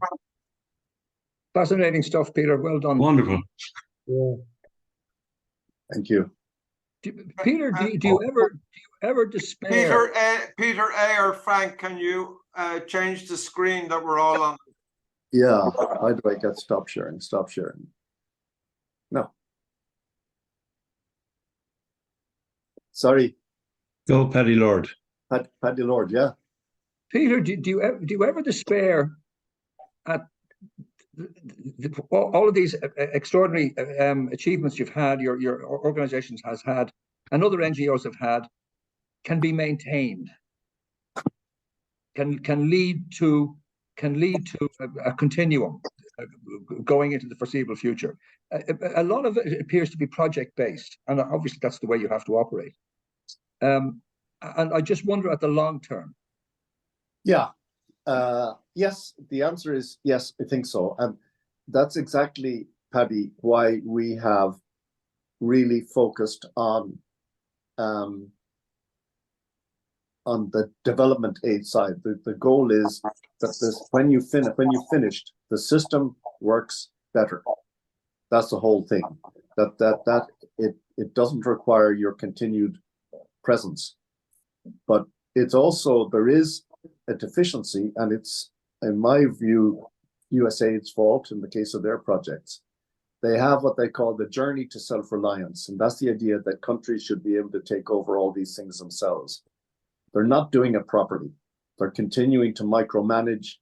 Fascinating stuff, Peter. Well done. Wonderful. Yeah. Thank you. Peter, do you ever despair? Peter A. or Frank, can you change the screen that we're all on? Yeah, how do I get stop sharing? Stop sharing. No. Sorry. Go, Paddy Lord. Paddy Lord, yeah. Peter, do you ever despair at all of these extraordinary achievements you've had, your organizations has had, and other NGOs have had, can be maintained, can lead to a continuum going into the foreseeable future? A lot of it appears to be project-based, and obviously that's the way you have to operate. And I just wonder at the long term. Yeah. Yes, the answer is yes, I think so. And that's exactly, Paddy, why we have really focused on the development aid side. The goal is that when you finished, the system works better. That's the whole thing. That it doesn't require your continued presence, but it's also, there is a deficiency, and it's, in my view, USAID's fault in the case of their projects. They have what they call the journey to self-reliance, and that's the idea that countries should be able to take over all these things themselves. They're not doing it properly. They're continuing to micromanage.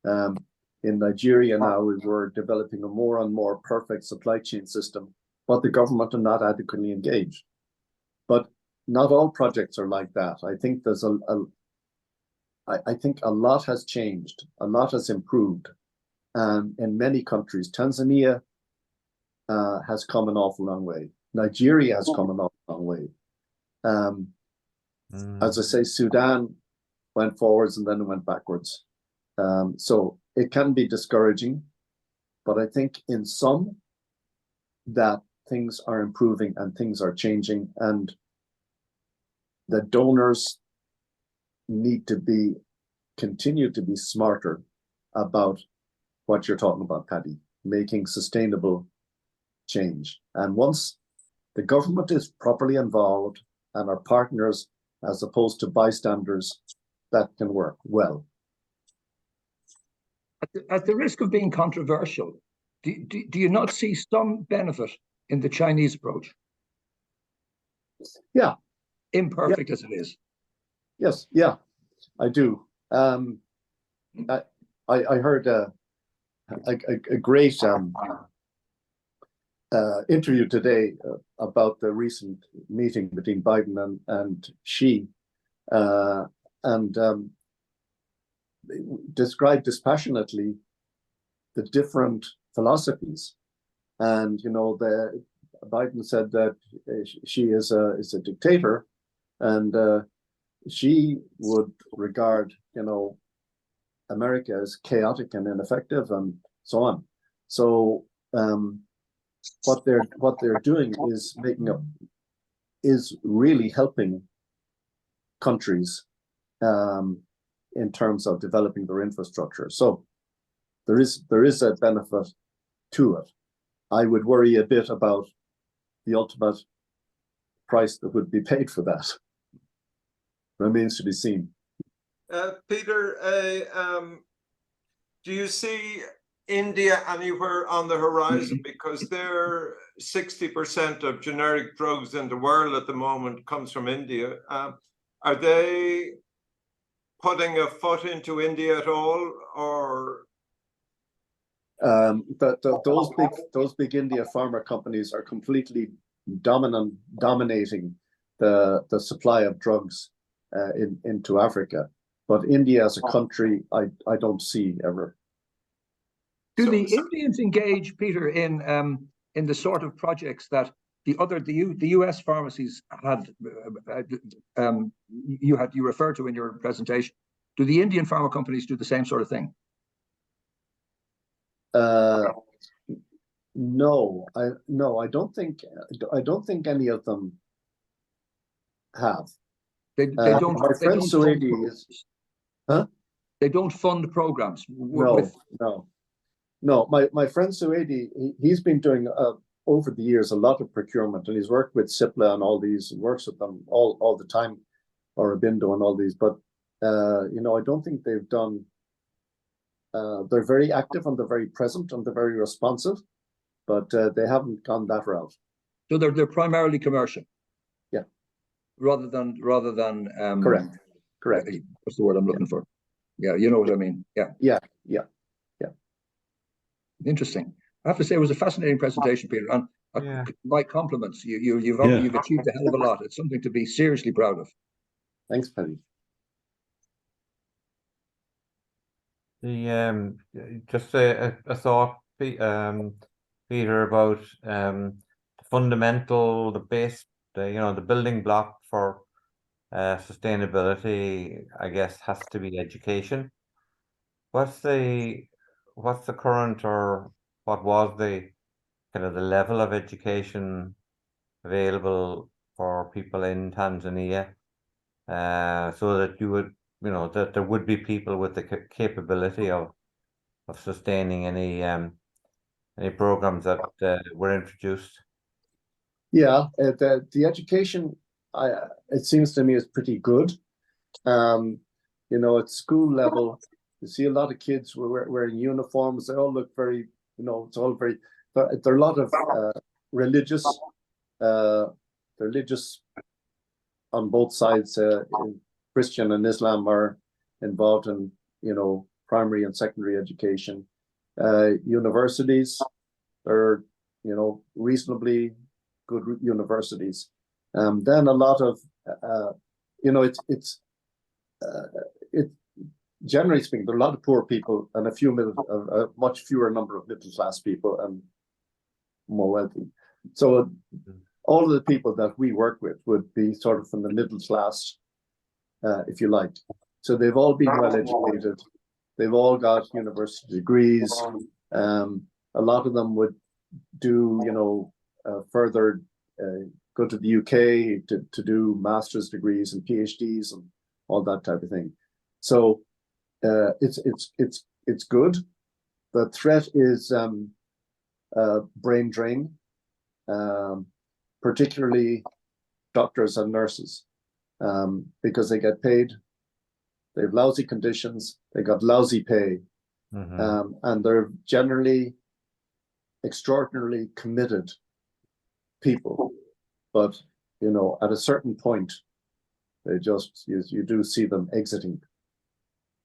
In Nigeria now, we're developing a more and more perfect supply chain system, but the government are not adequately engaged. But not all projects are like that. I think there's I think a lot has changed, a lot has improved in many countries. Tanzania has come an awful long way. Nigeria has come an awful long way. As I say, Sudan went forwards and then it went backwards. So it can be discouraging, but I think in some that things are improving and things are changing, and the donors need to continue to be smarter about what you're talking about, Paddy, making sustainable change. And once the government is properly involved and are partners as opposed to bystanders, that can work well. At the risk of being controversial, do you not see some benefit in the Chinese approach? Yeah. Imperfect as it is. Yes, yeah, I do. I heard a great interview today about the recent meeting between Biden and Xi, and described dispassionately the different philosophies. And Biden said that Xi is a dictator, and Xi would regard America as chaotic and ineffective and so on. So what they're doing is really helping countries in terms of developing their infrastructure. So there is a benefit to it. I would worry a bit about the ultimate price that would be paid for that. Remains to be seen. Peter, do you see India anywhere on the horizon? Because they're 60% of generic drugs in the world at the moment comes from India. Are they putting a foot into India at all, or? Those big India pharma companies are completely dominating the supply of drugs into Africa. But India as a country, I don't see ever. Do the Indians engage, Peter, in the sort of projects that the US pharmacies had you referred to in your presentation? Do the Indian pharma companies do the same sort of thing? No, I don't think any of them have. They don't. My friend Suedi is. Huh? They don't fund programs. No. My friend Suedi, he's been doing over the years a lot of procurement, and he's worked with CIPLA and all these, and works with them all the time, or Abindo and all these. But I don't think they've done. They're very active and they're very present and they're very responsive, but they haven't gone that route. So they're primarily commercial. Yeah. Rather than correct. What's the word I'm looking for? Yeah, you know what I mean. Yeah. Interesting. I have to say it was a fascinating presentation, Peter. And my compliments. You've achieved a hell of a lot. It's something to be seriously proud of. Thanks, Paddy. Just a thought, Peter, about the fundamental, the building block for sustainability, I guess, has to be education. What's the current, or what was the kind of the level of education available for people in Tanzania, so that you would, that there would be people with the capability of sustaining any programs that were introduced? Yeah, the education, it seems to me, is pretty good. At school level, you see a lot of kids wearing uniforms. They all look very, it's all very. There are a lot of religious on both sides. Christian and Islam are involved in, primary and secondary education. Universities are, reasonably good universities. Then a lot of, generally speaking, there are a lot of poor people and a much fewer number of middle class people and more wealthy. So all of the people that we work with would be sort of from the middle class, if you like. So they've all been well educated. They've all got university degrees. A lot of them would do, further go to the UK to do master's degrees and PhDs and all that type of thing. So it's good. The threat is brain drain, particularly doctors and nurses, because they get paid. They have lousy conditions. They got lousy pay, and they're generally extraordinarily committed people. But at a certain point, they just you do see them exiting,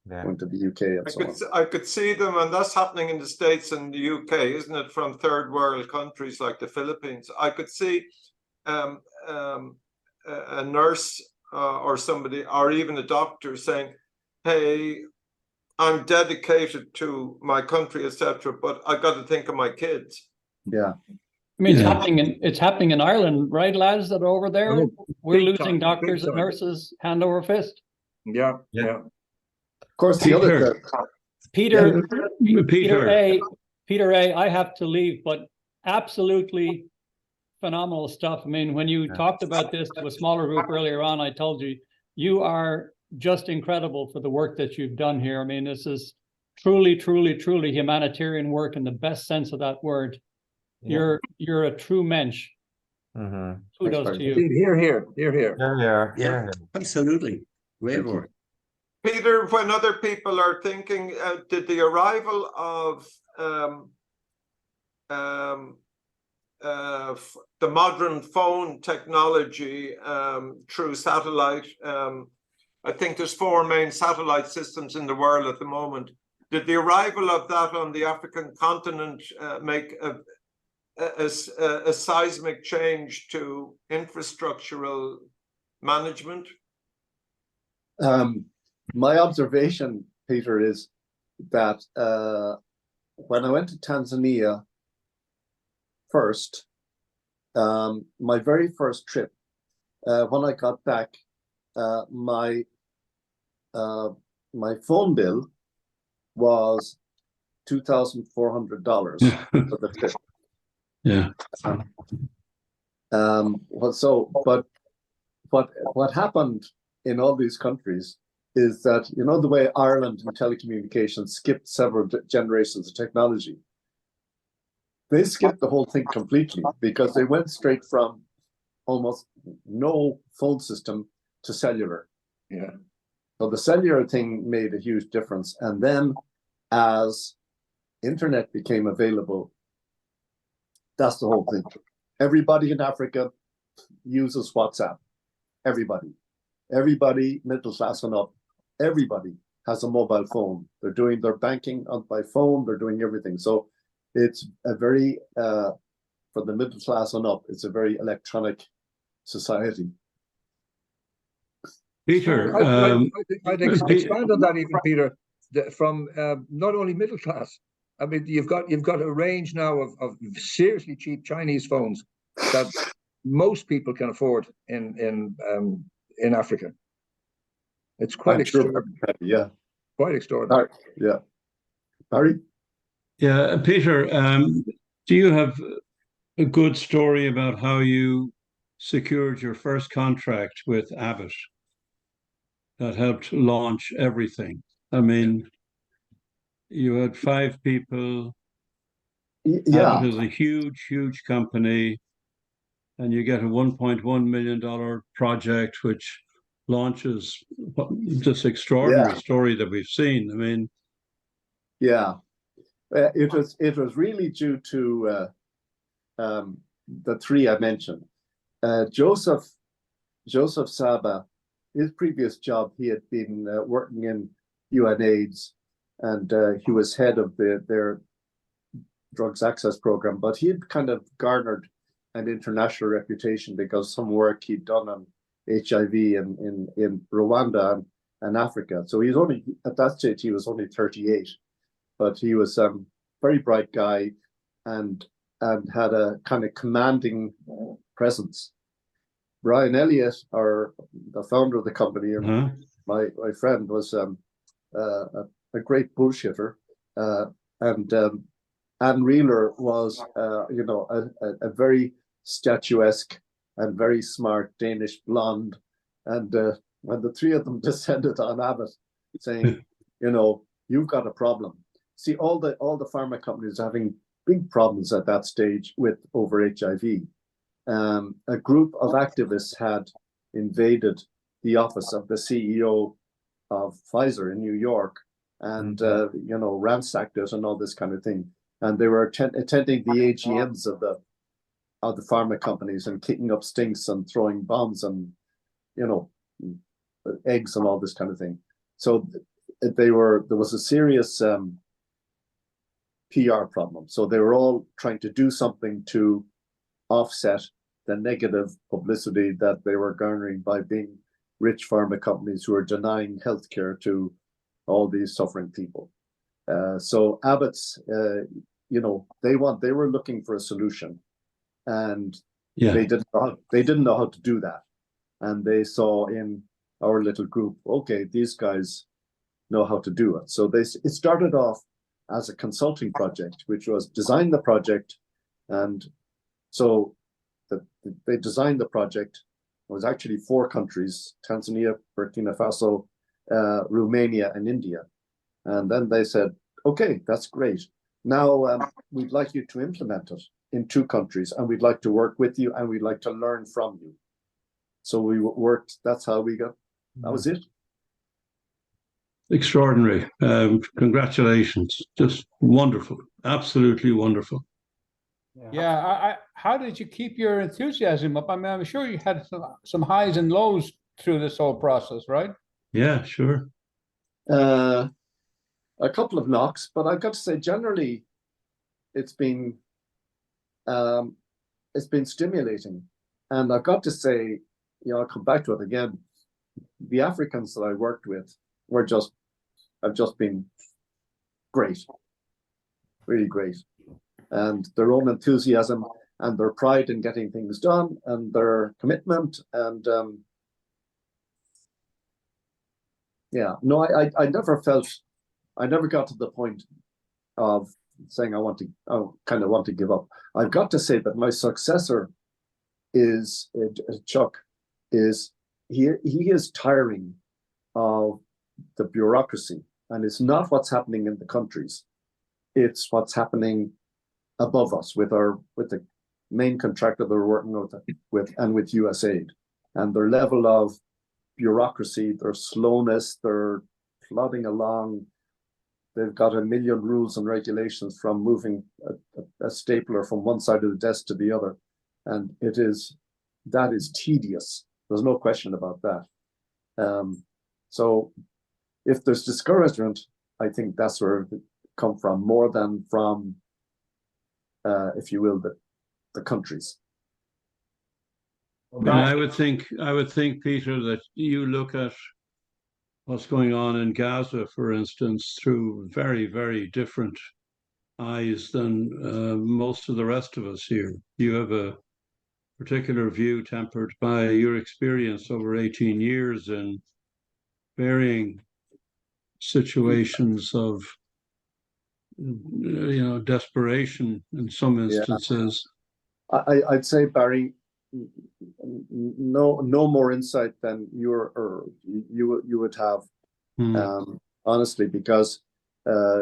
going to the UK and so on. I could see them, and that's happening in the States and the UK, isn't it? From third world countries like the Philippines, I could see a nurse or somebody, or even a doctor, saying, "Hey, I'm dedicated to my country, etc., but I got to think of my kids." Yeah. I mean, it's happening in Ireland, right, lads, that are over there? Oh, We're big losing time, doctors big and time. nurses hand over fist. Yeah. Of course, the other Peter, Peter. Peter A, I have to leave, but absolutely phenomenal stuff. I mean, when you talked about this to a smaller group earlier on, I told you, you are just incredible for the work that you've done here. I mean, this is truly, truly, truly humanitarian work in the best sense of that word. You're a true mensch. Kudos to you. Here. Yeah, absolutely. Great work. Peter, when other people are thinking, did the arrival of the modern phone technology through satellite, I think there's 4 main satellite systems in the world at the moment. Did the arrival of that on the African continent make a seismic change to infrastructural management? My observation, Peter, is that when I went to Tanzania first, my very first trip, when I got back, my phone bill was $2,400 for the trip. Yeah. But what happened in all these countries is that, the way Ireland and telecommunications skipped several generations of technology. They skipped the whole thing completely because they went straight from almost no phone system to cellular. Yeah. So the cellular thing made a huge difference. And then as internet became available, that's the whole thing. Everybody in Africa uses WhatsApp. Everybody, middle class and up, everybody has a mobile phone. They're doing their banking by phone. They're doing everything. So it's a very, for the middle class and up, it's a very electronic society. Peter, I'd expand on that even, Peter, from not only middle class. I mean, you've got a range now of seriously cheap Chinese phones that most people can afford in Africa. It's quite extraordinary. Yeah, quite extraordinary. Yeah, Barry. Yeah, Peter, do you have a good story about how you secured your first contract with Abbott that helped launch everything? I mean, you had 5 people. Yeah. Abbott is a huge company, and you get a $1.1 million project, which launches this extraordinary story that we've seen. I mean, yeah, it was really due to the 3 I mentioned. Joseph Saba, his previous job, he had been working in UNAIDS, and he was head of their drugs access program, but he had kind of garnered an international reputation because some work he'd done on HIV in Rwanda, and Africa. So he's only, at that stage, he was only 38, but he was a very bright guy and had a kind of commanding presence. Brian Elliott, the founder of the company, my friend, was a great bullshitter, and Anne Reeler was, a very statuesque and very smart Danish blonde, and the three of them descended on Abbott, saying, you've got a problem. See, all the pharma companies are having big problems at that stage over HIV. A group of activists had invaded the office of the CEO of Pfizer in New York and, ransacked it and all this kind of thing. And they were attending the AGMs of the pharma companies and kicking up stinks and throwing bombs and, eggs and all this kind of thing. So there was a serious PR problem. So they were all trying to do something to offset the negative publicity that they were garnering by being rich pharma companies who are denying healthcare to all these suffering people. So Abbott's, they were looking for a solution, and they didn't know how to do that. And they saw in our little group, okay, these guys know how to do it. So it started off as a consulting project, which was design the project. And so they designed the project. It was actually 4 countries: Tanzania, Burkina Faso, Romania, and India. And then they said, okay, that's great. Now we'd like you to implement it in 2 countries, and we'd like to work with you, and we'd like to learn from you. So we worked, that's how we got, that was it. Extraordinary. Congratulations. Just wonderful. Absolutely wonderful. Yeah, how did you keep your enthusiasm up? I mean, I'm sure you had some highs and lows through this whole process, right? Yeah, sure. A couple of knocks, but I've got to say, generally, it's been stimulating. And I've got to say, I'll come back to it again. The Africans that I worked with have just been great, really great. And their own enthusiasm and their pride in getting things done and their commitment. And I never got to the point of saying I kind of want to give up. I've got to say that my successor is Chuck. He is tiring of the bureaucracy, and it's not what's happening in the countries. It's what's happening above us with the main contractor they're working with and with USAID, and their level of bureaucracy, their slowness, they're plodding along. They've got 1 million rules and regulations from moving a stapler from one side of the desk to the other, and that is tedious. There's no question about that. So if there's discouragement, I think that's where it come from, more than from, if you will, the countries. And I would think, Peter, that you look at what's going on in Gaza, for instance, through very, very different eyes than most of the rest of us here. You have a particular view tempered by your experience over 18 years in varying situations of desperation in some instances. I'd say, Barry, no more insight than you would have, honestly, because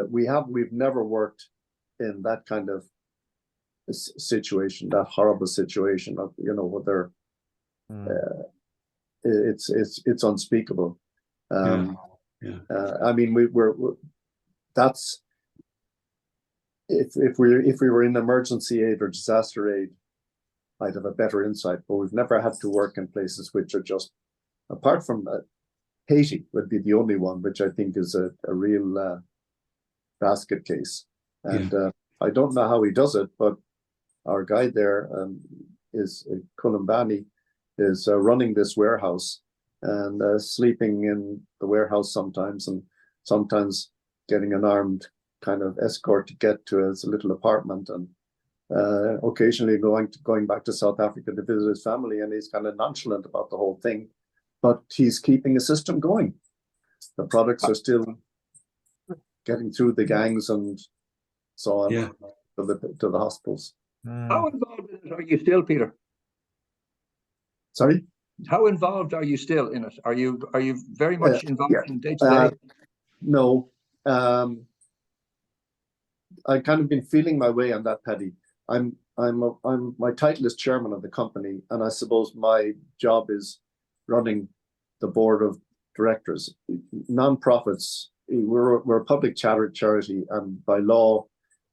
we've never worked in that kind of situation, that horrible situation of where it's unspeakable. I mean, that's if we were in emergency aid or disaster aid, I'd have a better insight. But we've never had to work in places which are just, apart from Haiti would be the only one, which I think is a real basket case. And I don't know how he does it, but our guy there is Kulumbani, is running this warehouse, and sleeping in the warehouse sometimes, and sometimes getting an armed kind of escort to get to his little apartment, and occasionally going back to South Africa to visit his family, and he's kind of nonchalant about the whole thing, but he's keeping a system going. The products are still getting through the gangs and so on to the hospitals. How involved in it are you still, Peter? Sorry? How involved are you still in it? Are you very much involved in day-to-day? No. I've kind of been feeling my way on that, Paddy. My title is chairman of the company, and I suppose my job is running the board of directors. Non-profits, we're a public charity, and by law,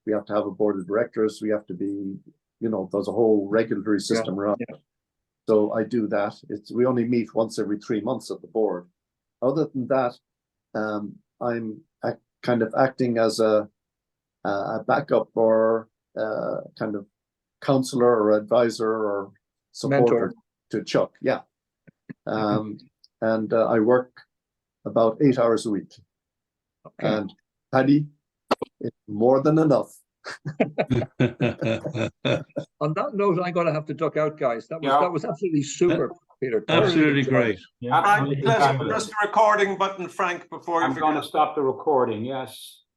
we have to have a board of directors. We have to be, there's a whole regulatory system around it. So I do that. We only meet once every 3 months at the board. Other than that, I'm kind of acting as a backup or kind of counselor or advisor or supporter to Chuck. Yeah. And I work about 8 hours a week. Okay. And Paddy, it's more than enough. On that note, I'm going to have to duck out, guys. That was absolutely super, Peter. Absolutely great. Press the recording button, Frank, before you I'm going to stop the recording. Yes.